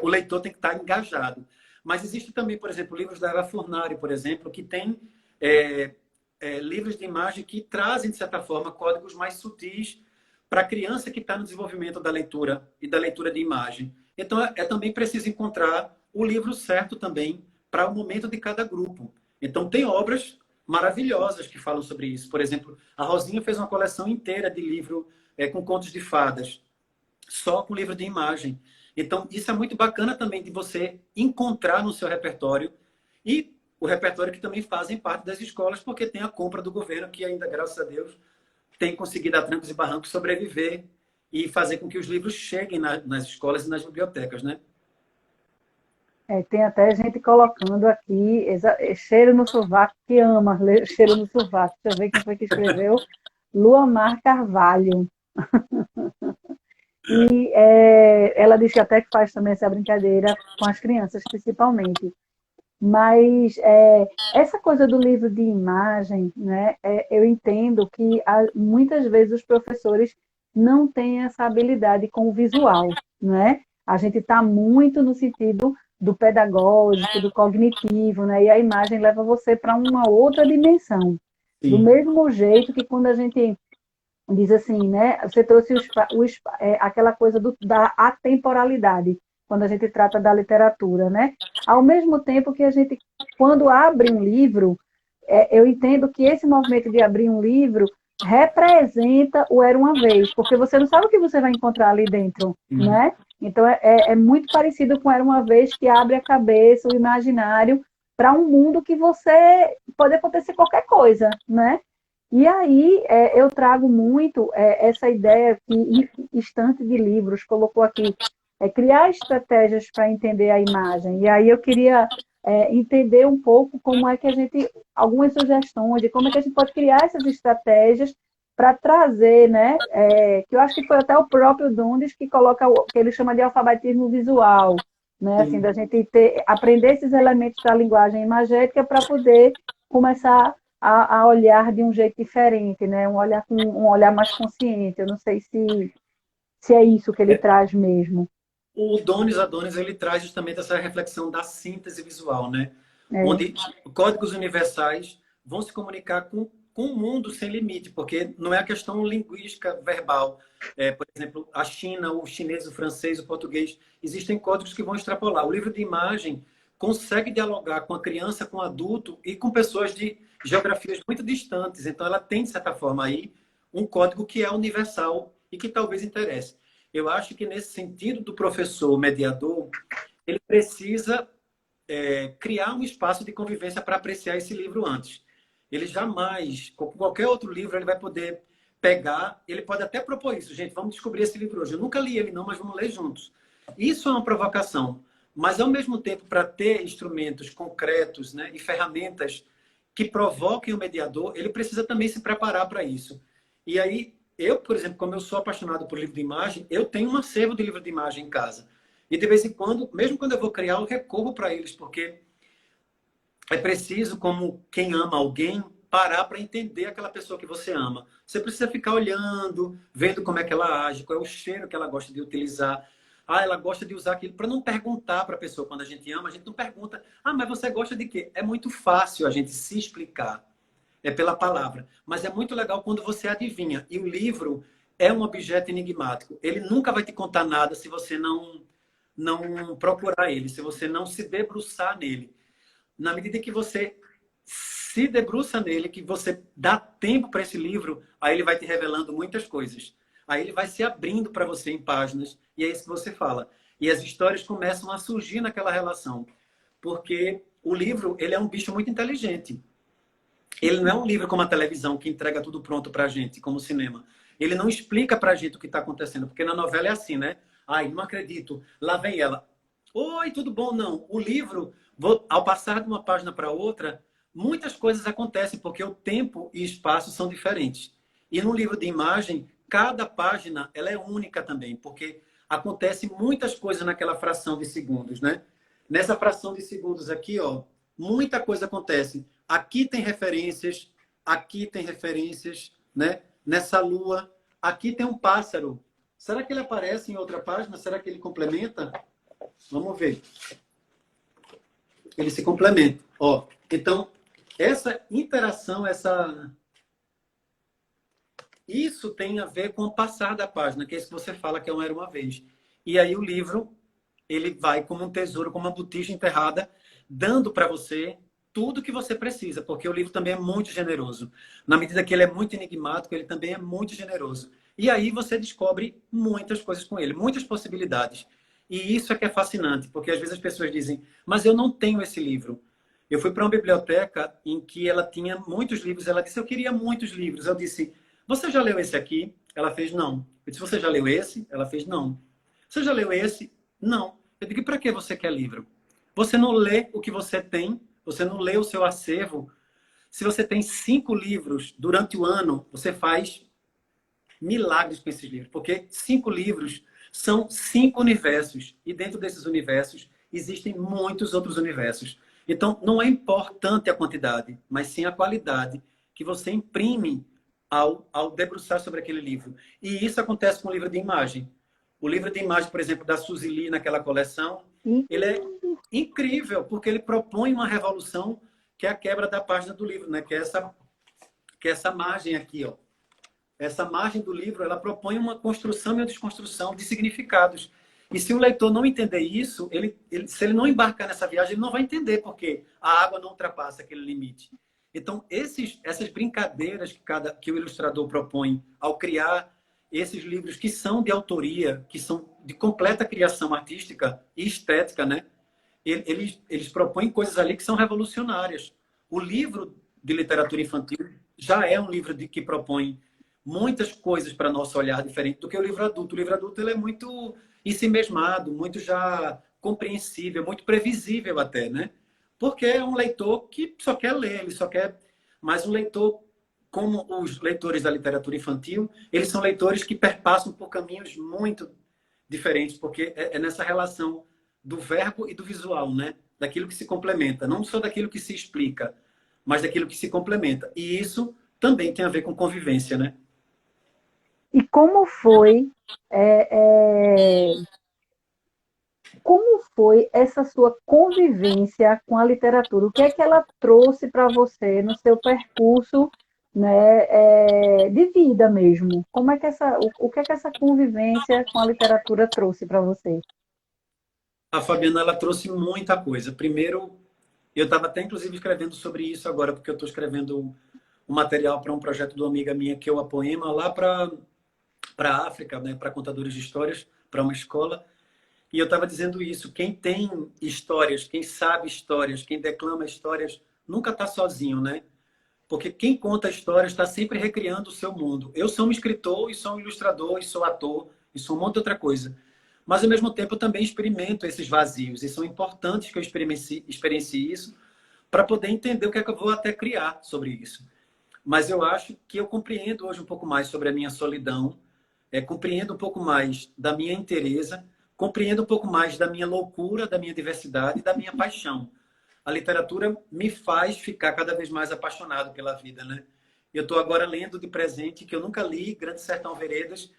O leitor tem que estar engajado. Mas existe também, por exemplo, livros da Eva Furnari, por exemplo, que tem livros de imagem que trazem, de certa forma, códigos mais sutis para a criança que está no desenvolvimento da leitura e da leitura de imagem. Então, também preciso encontrar o livro certo também para o momento de cada grupo. Então, tem obras maravilhosas que falam sobre isso. Por exemplo, a Rosinha fez uma coleção inteira de livro com contos de fadas, só com livro de imagem. Então, isso é muito bacana também de você encontrar no seu repertório e o repertório que também fazem parte das escolas, porque tem a compra do governo que ainda, graças a Deus, tem conseguido a trancos e barrancos sobreviver e fazer com que os livros cheguem nas escolas e nas bibliotecas, né?
tem até gente colocando aqui, cheiro no sovaco, que ama ler cheiro no sovaco. Deixa eu ver quem foi que escreveu. Luamar Carvalho. E ela diz que até que faz também essa brincadeira com as crianças, principalmente. Mas essa coisa do livro de imagem, né, eu entendo que muitas vezes os professores não têm essa habilidade com o visual, né? A gente está muito no sentido do pedagógico, do cognitivo, né? E a imagem leva você para uma outra dimensão. Do
Sim.
mesmo jeito que quando a gente diz assim, né? Você trouxe aquela coisa da atemporalidade, quando a gente trata da literatura, né? Ao mesmo tempo que a gente, quando abre um livro, eu entendo que esse movimento de abrir um livro representa o Era Uma Vez, porque você não sabe o que você vai encontrar ali dentro,
Sim.
né? Então, é muito parecido com Era Uma Vez, que abre a cabeça, o imaginário, para um mundo que você pode acontecer qualquer coisa, né? E aí eu trago muito essa ideia que Estante de Livros colocou aqui, criar estratégias para entender a imagem. E aí eu queria entender um pouco como é que a gente, algumas sugestões de como é que a gente pode criar essas estratégias para trazer, né? Que eu acho que foi até o próprio Dundes que coloca o que ele chama de alfabetismo visual, né? Assim,
Sim.
da gente aprender esses elementos da linguagem imagética para poder começar a olhar de um jeito diferente, né? Um olhar mais consciente. Eu não sei se é isso que ele traz mesmo.
O Donis Adonis, ele traz justamente essa reflexão da síntese visual, né?
É,
Onde códigos universais vão se comunicar com o mundo sem limite, porque não é a questão linguística verbal. Por exemplo, a China, o chinês, o francês, o português, existem códigos que vão extrapolar. O livro de imagem consegue dialogar com a criança, com o adulto e com pessoas de geografias muito distantes. Então, ela tem, de certa forma, aí um código que é universal e que talvez interesse. Eu acho que, nesse sentido do professor mediador, ele precisa criar um espaço de convivência para apreciar esse livro antes. Ele jamais, com qualquer outro livro, ele vai poder pegar, ele pode até propor isso. Gente, vamos descobrir esse livro hoje. Eu nunca li ele não, mas vamos ler juntos. Isso é uma provocação. Mas, ao mesmo tempo, para ter instrumentos concretos, né, e ferramentas que provoquem o mediador, ele precisa também se preparar para isso. E aí, eu, por exemplo, como eu sou apaixonado por livro de imagem, eu tenho um acervo de livro de imagem em casa. E de vez em quando, mesmo quando eu vou criar, eu recorro para eles, porque é preciso, como quem ama alguém, parar para entender aquela pessoa que você ama. Você precisa ficar olhando, vendo como é que ela age, qual é o cheiro que ela gosta de utilizar. Ah, ela gosta de usar aquilo, para não perguntar para a pessoa quando a gente ama, a gente não pergunta, ah, mas você gosta de quê? É muito fácil a gente se explicar, é pela palavra. Mas é muito legal quando você adivinha. E o livro é um objeto enigmático. Ele nunca vai te contar nada se você não procurar ele, se você não se debruçar nele. Na medida que você se debruça nele, que você dá tempo para esse livro, aí ele vai te revelando muitas coisas. Aí ele vai se abrindo para você em páginas, e é isso que você fala. E as histórias começam a surgir naquela relação. Porque o livro, ele é um bicho muito inteligente. Ele não é um livro como a televisão, que entrega tudo pronto para a gente, como o cinema. Ele não explica para a gente o que está acontecendo, porque na novela é assim, né? Ai, não acredito, lá vem ela. Oi, tudo bom? Não. O livro, ao passar de uma página para outra, muitas coisas acontecem, porque o tempo e espaço são diferentes. E no livro de imagem, cada página ela é única também, porque acontece muitas coisas naquela fração de segundos, né? Nessa fração de segundos aqui, ó, muita coisa acontece. Aqui tem referências, né? Nessa lua, aqui tem um pássaro. Será que ele aparece em outra página? Será que ele complementa? Vamos ver. Ele se complementa. Ó, então, essa interação, isso tem a ver com o passar da página, que é isso que você fala que é um Era Uma Vez. E aí o livro, ele vai como um tesouro, como uma botija enterrada, dando para você tudo que você precisa, porque o livro também é muito generoso. Na medida que ele é muito enigmático, ele também é muito generoso. E aí você descobre muitas coisas com ele, muitas possibilidades. E isso é que é fascinante, porque às vezes as pessoas dizem, mas eu não tenho esse livro. Eu fui para uma biblioteca em que ela tinha muitos livros, ela disse, eu queria muitos livros. Eu disse, você já leu esse aqui? Ela fez, não. Eu disse, você já leu esse? Ela fez, não. Você já leu esse? Não. Eu digo, para que você quer livro? Você não lê o que você tem, você não lê o seu acervo. Se você tem 5 livros durante o ano, você faz milagres com esses livros, porque 5 livros são 5 universos, e dentro desses universos existem muitos outros universos. Então, não é importante a quantidade, mas sim a qualidade que você imprime ao debruçar sobre aquele livro. E isso acontece com o livro de imagem. O livro de imagem, por exemplo, da Suzy Lee, naquela coleção,
E
ele é incrível, porque ele propõe uma revolução que é a quebra da página do livro, né? Que é essa margem aqui, ó. Essa margem do livro, ela propõe uma construção e uma desconstrução de significados. E se o leitor não entender isso, se ele não embarcar nessa viagem, ele não vai entender porque a água não ultrapassa aquele limite. Então, essas brincadeiras que o ilustrador propõe ao criar esses livros que são de autoria, que são de completa criação artística e estética, né? Eles propõem coisas ali que são revolucionárias. O livro de literatura infantil já é um livro que propõe muitas coisas para nosso olhar diferente do que o livro adulto. O livro adulto ele é muito ensimesmado, muito já compreensível, muito previsível até, né? Porque é um leitor que só quer ler, ele só quer... Mas um leitor, como os leitores da literatura infantil, eles são leitores que perpassam por caminhos muito diferentes, porque é nessa relação do verbo e do visual, né? Daquilo que se complementa, não só daquilo que se explica, mas daquilo que se complementa. E isso também tem a ver com convivência, né?
como foi, é, é, como foi essa sua convivência com a literatura? O que é que ela trouxe para você no seu percurso, né, de vida mesmo? Como é que o que é que essa convivência com a literatura trouxe para você?
A Fabiana, ela trouxe muita coisa. Primeiro, eu estava até inclusive escrevendo sobre isso agora, porque eu estou escrevendo um material para um projeto de uma amiga minha, que é o Poema, lá para a África, né, para contadores de histórias, para uma escola. E eu estava dizendo isso, quem tem histórias, quem sabe histórias, quem declama histórias, nunca está sozinho, né? Porque quem conta histórias está sempre recriando o seu mundo. Eu sou um escritor, e sou um ilustrador, e sou ator, e sou um monte de outra coisa. Mas, ao mesmo tempo, eu também experimento esses vazios. E são importantes que eu experiencie isso para poder entender o que é que eu vou até criar sobre isso. Mas eu acho que eu compreendo hoje um pouco mais sobre a minha solidão, compreendo um pouco mais da minha inteireza, compreendo um pouco mais da minha loucura, da minha diversidade e da minha paixão. A literatura me faz ficar cada vez mais apaixonado pela vida, né? Eu estou agora lendo de presente, que eu nunca li, Grande Sertão Veredas,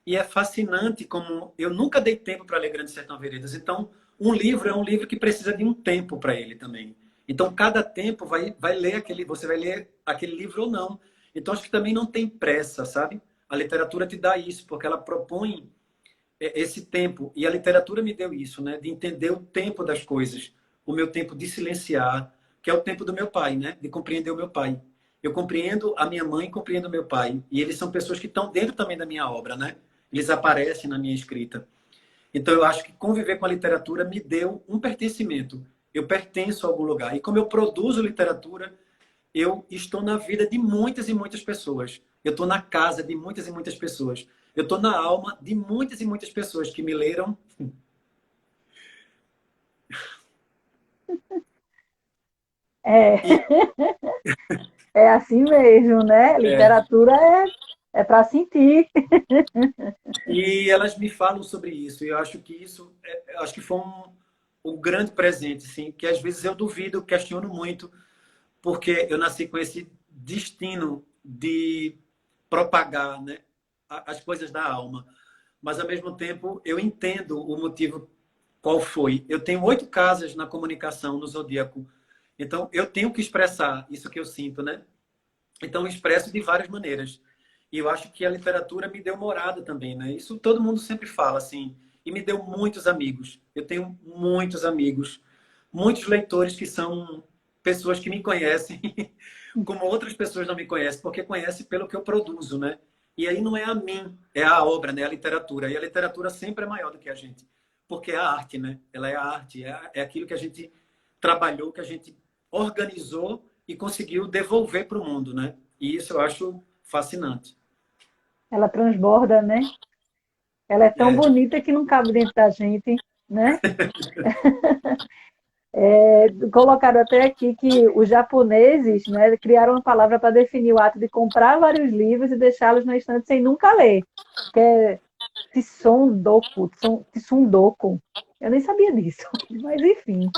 e é fascinante como eu nunca dei tempo para ler Grande Sertão Veredas. Então, um livro é um livro que precisa de um tempo para ele também. Então, cada tempo vai ler você vai ler aquele livro ou não. Então, acho que também não tem pressa, sabe? A literatura te dá isso, porque ela propõe esse tempo. E a literatura me deu isso, né? De entender o tempo das coisas. O meu tempo de silenciar, que é o tempo do meu pai, né? De compreender o meu pai. Eu compreendo a minha mãe, compreendo o meu pai. E eles são pessoas que estão dentro também da minha obra, né? Eles aparecem na minha escrita. Então, eu acho que conviver com a literatura me deu um pertencimento. Eu pertenço a algum lugar. E como eu produzo literatura, eu estou na vida de muitas e muitas pessoas. Eu estou na casa de muitas e muitas pessoas. Eu estou na alma de muitas e muitas pessoas que me leram.
É,
E,
é assim mesmo, né?
é,
Literatura é para sentir.
e elas me falam sobre isso. E eu acho que isso, acho que foi um grande presente, assim, que às vezes eu duvido, questiono muito, porque eu nasci com esse destino de propagar, né, as coisas da alma. Mas, ao mesmo tempo, eu entendo o motivo qual foi. Eu tenho 8 casas na comunicação, no Zodíaco. Então, eu tenho que expressar isso que eu sinto, né? Então, eu expresso de várias maneiras. E eu acho que a literatura me deu morada também, né? Isso todo mundo sempre fala, assim. E me deu muitos amigos. Eu tenho muitos amigos, muitos leitores que são pessoas que me conhecem, como outras pessoas não me conhecem, porque conhecem pelo que eu produzo, né? E aí não é a mim, é a obra, né? A literatura. E a literatura sempre é maior do que a gente, porque é a arte, né? Ela é a arte, é aquilo que a gente trabalhou, que a gente organizou e conseguiu devolver para o mundo, né? E isso eu acho fascinante.
Ela transborda, né? Ela é tão
É,
bonita que não cabe dentro da gente, né? Colocaram até aqui que os japoneses, né, criaram uma palavra para definir o ato de comprar vários livros e deixá-los na estante sem nunca ler, que é Tsundoko. Eu nem sabia disso, mas enfim.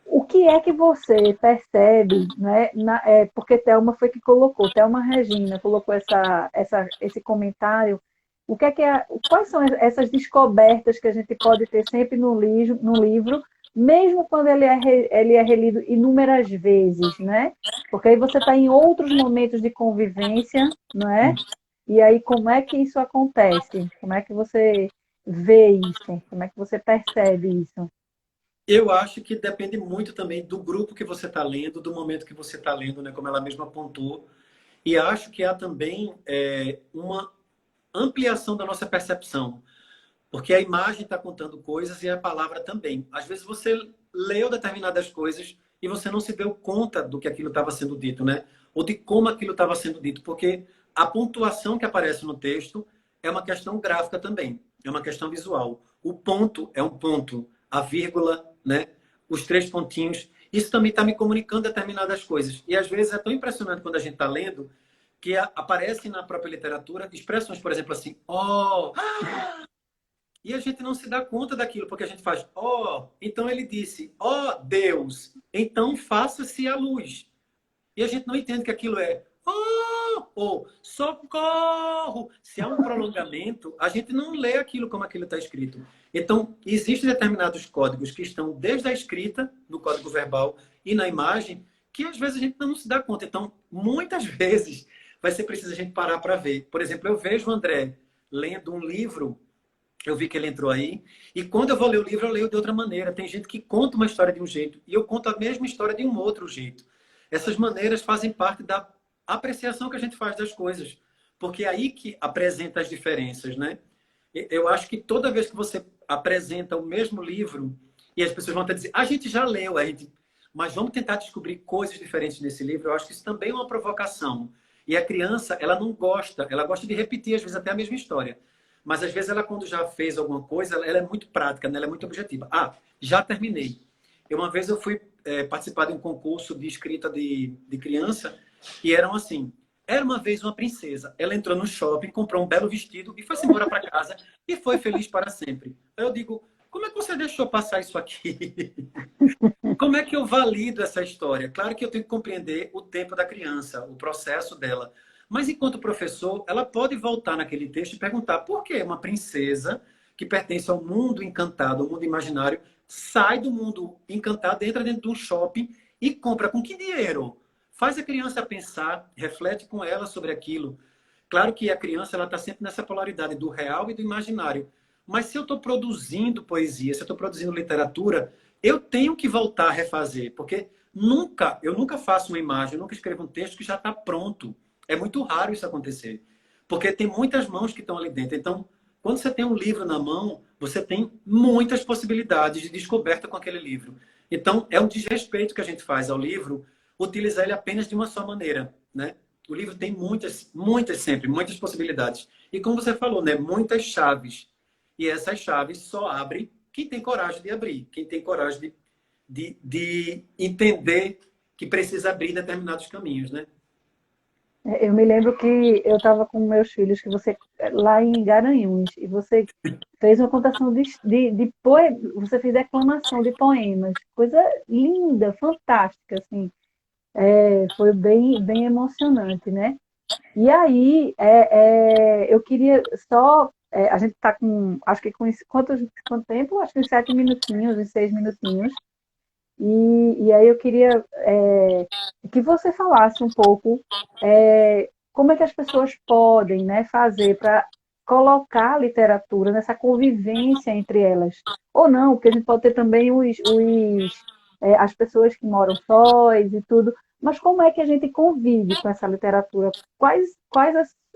O que é que você percebe, né? Porque Thelma foi que colocou, Thelma Regina colocou esse comentário. O que é quais são essas descobertas que a gente pode ter sempre no livro, mesmo quando ele é relido inúmeras vezes, né? Porque aí você está em outros momentos de convivência, não é? E aí como é que isso acontece? Como é que você vê isso? Como é que você percebe isso?
Eu acho que depende muito também do grupo que você está lendo, do momento que você está lendo, né? Como ela mesma apontou. E acho que há também uma ampliação da nossa percepção. Porque a imagem está contando coisas e a palavra também. Às vezes você leu determinadas coisas e você não se deu conta do que aquilo estava sendo dito, né? Ou de como aquilo estava sendo dito. Porque a pontuação que aparece no texto é uma questão gráfica também. É uma questão visual. O ponto é um ponto. A vírgula, né? Os três pontinhos. Isso também está me comunicando determinadas coisas. E às vezes é tão impressionante quando a gente está lendo que aparece na própria literatura expressões, por exemplo, assim, oh, e a gente não se dá conta daquilo, porque a gente faz, ó, então ele disse, ó Deus, então faça-se a luz. E a gente não entende que aquilo é, ó, ou socorro. Se há um prolongamento, a gente não lê aquilo como aquilo está escrito. Então, existem determinados códigos que estão desde a escrita, no código verbal, e na imagem, que às vezes a gente não se dá conta. Então, muitas vezes, vai ser preciso a gente parar para ver. Por exemplo, eu vejo o André lendo um livro. Eu vi que ele entrou aí. E quando eu vou ler o livro, eu leio de outra maneira. Tem gente que conta uma história de um jeito e eu conto a mesma história de um outro jeito. Essas maneiras fazem parte da apreciação que a gente faz das coisas. Porque é aí que apresenta as diferenças, né? Eu acho que toda vez que você apresenta o mesmo livro e as pessoas vão até dizer, a gente já leu, mas vamos tentar descobrir coisas diferentes nesse livro. Eu acho que isso também é uma provocação. E a criança, ela não gosta, ela gosta de repetir, às vezes, até a mesma história. Mas às vezes ela, quando já fez alguma coisa, ela é muito prática, né? Ela é muito objetiva. Ah, já terminei. Uma vez eu fui participar de um concurso de escrita de criança e eram assim. Era uma vez uma princesa. Ela entrou no shopping, comprou um belo vestido e foi-se embora para casa e foi feliz para sempre. Aí eu digo, como é que você deixou passar isso aqui? Como é que eu valido essa história? Claro que eu tenho que compreender o tempo da criança, o processo dela. Mas, enquanto professor, ela pode voltar naquele texto e perguntar por que uma princesa que pertence ao mundo encantado, ao mundo imaginário, sai do mundo encantado, entra dentro de um shopping e compra com que dinheiro? Faz a criança pensar, reflete com ela sobre aquilo. Claro que a criança ela está sempre nessa polaridade do real e do imaginário. Mas se eu estou produzindo poesia, se eu estou produzindo literatura, eu tenho que voltar a refazer, porque eu nunca faço uma imagem, eu nunca escrevo um texto que já está pronto. É muito raro isso acontecer, porque tem muitas mãos que estão ali dentro. Então, quando você tem um livro na mão, você tem muitas possibilidades de descoberta com aquele livro. Então, é um desrespeito que a gente faz ao livro, utilizar ele apenas de uma só maneira, né? O livro tem muitas sempre, muitas possibilidades. E como você falou, né? Muitas chaves. E essas chaves só abre quem tem coragem de abrir, quem tem coragem de entender que precisa abrir determinados caminhos, né?
Eu me lembro que eu estava com meus filhos, que você lá em Garanhuns, e você fez uma contação você fez declamação de poemas, coisa linda, fantástica, assim. Foi bem emocionante, né? E aí, eu queria só. A gente está com, acho que com quanto tempo? Acho que uns 7 minutinhos, uns 6 minutinhos. E aí eu queria que você falasse um pouco como é que as pessoas podem, né, fazer para colocar a literatura nessa convivência entre elas. Ou não, porque a gente pode ter também as pessoas que moram sós e tudo, mas como é que a gente convive com essa literatura? Quais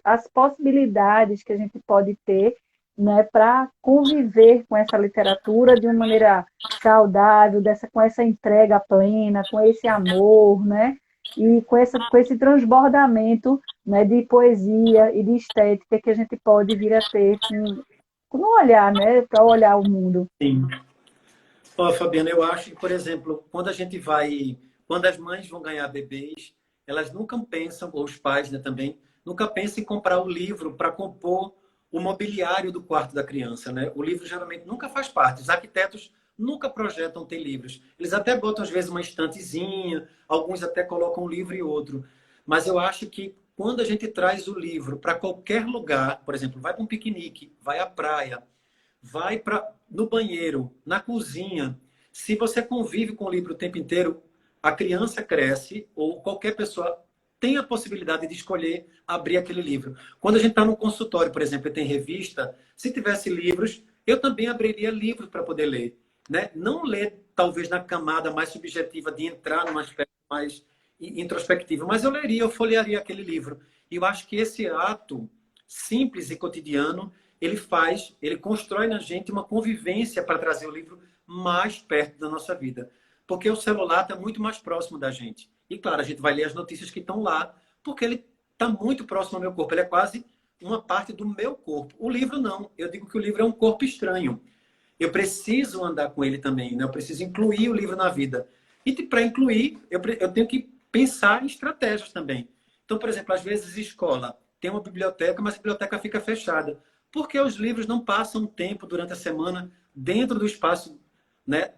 as possibilidades que a gente pode ter, né, para conviver com essa literatura de uma maneira saudável, com essa entrega plena, com esse amor, né? E com esse transbordamento, né, de poesia e de estética que a gente pode vir a ter com um olhar, né, para olhar o mundo.
Sim. Ó, Fabiana, eu acho que, por exemplo, quando as mães vão ganhar bebês, elas nunca pensam, ou os pais, né, também, nunca pensam em comprar o livro para compor o mobiliário do quarto da criança, né? O livro geralmente nunca faz parte. Os arquitetos nunca projetam ter livros. Eles até botam, às vezes, uma estantezinha, alguns até colocam um livro e outro. Mas eu acho que quando a gente traz o livro para qualquer lugar, por exemplo, vai para um piquenique, vai à praia, vai no banheiro, na cozinha, se você convive com o livro o tempo inteiro, a criança cresce ou qualquer pessoa tem a possibilidade de escolher abrir aquele livro. Quando a gente está no consultório, por exemplo, e tem revista, se tivesse livros, eu também abriria livros para poder ler. Né? Não ler, talvez, na camada mais subjetiva de entrar num aspecto mais introspectivo, mas eu leria, eu folhearia aquele livro. E eu acho que esse ato simples e cotidiano, ele constrói na gente uma convivência para trazer o livro mais perto da nossa vida. Porque o celular está muito mais próximo da gente. E, claro, a gente vai ler as notícias que estão lá, porque ele está muito próximo ao meu corpo. Ele é quase uma parte do meu corpo. O livro, não. Eu digo que o livro é um corpo estranho. Eu preciso andar com ele também, né? Eu preciso incluir o livro na vida. E para incluir, eu tenho que pensar em estratégias também. Então, por exemplo, às vezes escola tem uma biblioteca, mas a biblioteca fica fechada. Porque os livros não passam tempo durante a semana dentro do espaço, né?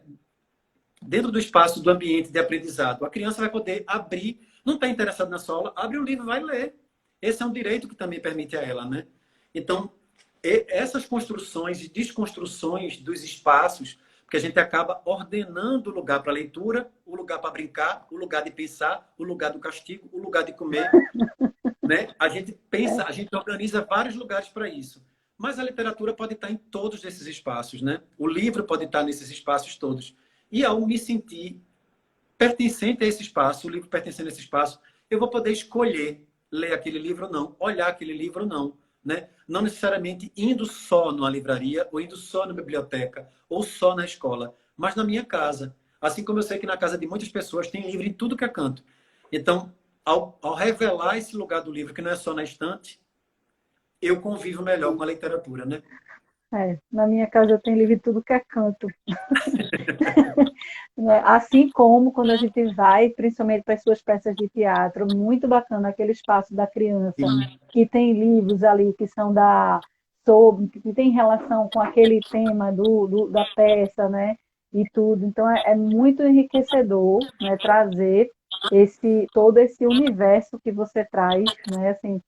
Dentro do espaço do ambiente de aprendizado. A criança vai poder abrir, não está interessado na sua aula, abre o livro e vai ler. Esse é um direito que também permite a ela, né? Então, essas construções e desconstruções dos espaços, porque a gente acaba ordenando o lugar para leitura, o lugar para brincar, o lugar de pensar, o lugar do castigo, o lugar de comer, né? A gente pensa, a gente organiza vários lugares para isso. Mas a literatura pode estar em todos esses espaços, né? O livro pode estar nesses espaços todos. E ao me sentir pertencente a esse espaço, o livro pertencendo a esse espaço, eu vou poder escolher ler aquele livro ou não, olhar aquele livro ou não, né? Não necessariamente indo só numa livraria, ou indo só na biblioteca, ou só na escola, mas na minha casa. Assim como eu sei que na casa de muitas pessoas tem livro em tudo que é canto. Então, ao revelar esse lugar do livro, que não é só na estante, eu convivo melhor com a literatura, né?
Na minha casa tem livro de tudo que é canto. Assim como quando a gente vai, principalmente para as suas peças de teatro, muito bacana aquele espaço da criança,
Sim.
que tem livros ali que são sobre, que tem relação com aquele tema da peça, né? E tudo. Então é muito enriquecedor, né, trazer todo esse universo que você traz, né? Assim,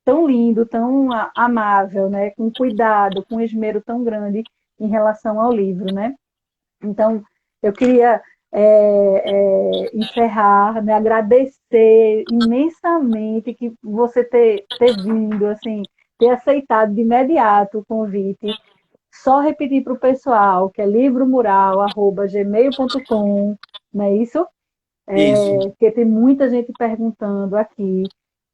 tão lindo, tão amável, né? Com cuidado, com esmero tão grande em relação ao livro, né? Então, eu queria encerrar, né, agradecer imensamente que você ter vindo, assim, ter aceitado de imediato o convite. Só repetir para o pessoal que é livromural@gmail.com, não é isso?
Isso.
Porque tem muita gente perguntando aqui.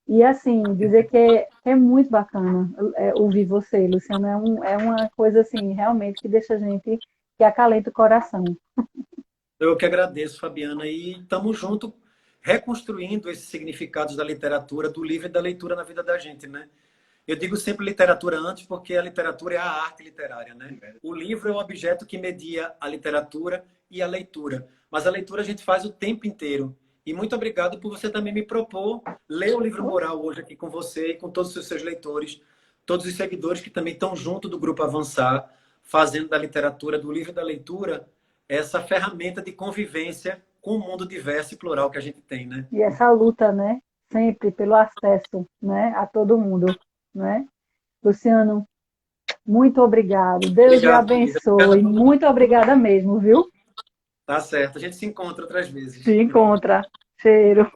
E assim, dizer que é muito bacana ouvir você, Luciana, é uma coisa assim, realmente que deixa a gente, que acalenta o coração.
Eu que agradeço, Fabiana, e estamos juntos reconstruindo esses significados da literatura, do livro e da leitura na vida da gente, né? Eu digo sempre literatura antes porque a literatura é a arte literária, né? O livro é o objeto que media a literatura e a leitura, mas a leitura a gente faz o tempo inteiro. E muito obrigado por você também me propor ler o livro Moral hoje aqui com você e com todos os seus leitores, todos os seguidores que também estão junto do Grupo Avançar, fazendo da literatura, do livro e da leitura, essa ferramenta de convivência com o mundo diverso e plural que a gente tem, né?
E essa luta, né, sempre pelo acesso, né, a todo mundo, né? Luciano, muito obrigado. Deus lhe
Obrigado, querida. Obrigado
abençoe.
a todo
Muito
mundo.
obrigada mesmo, viu?
Tá certo. A gente se encontra outras
Se
vezes.
encontra. Cheiro.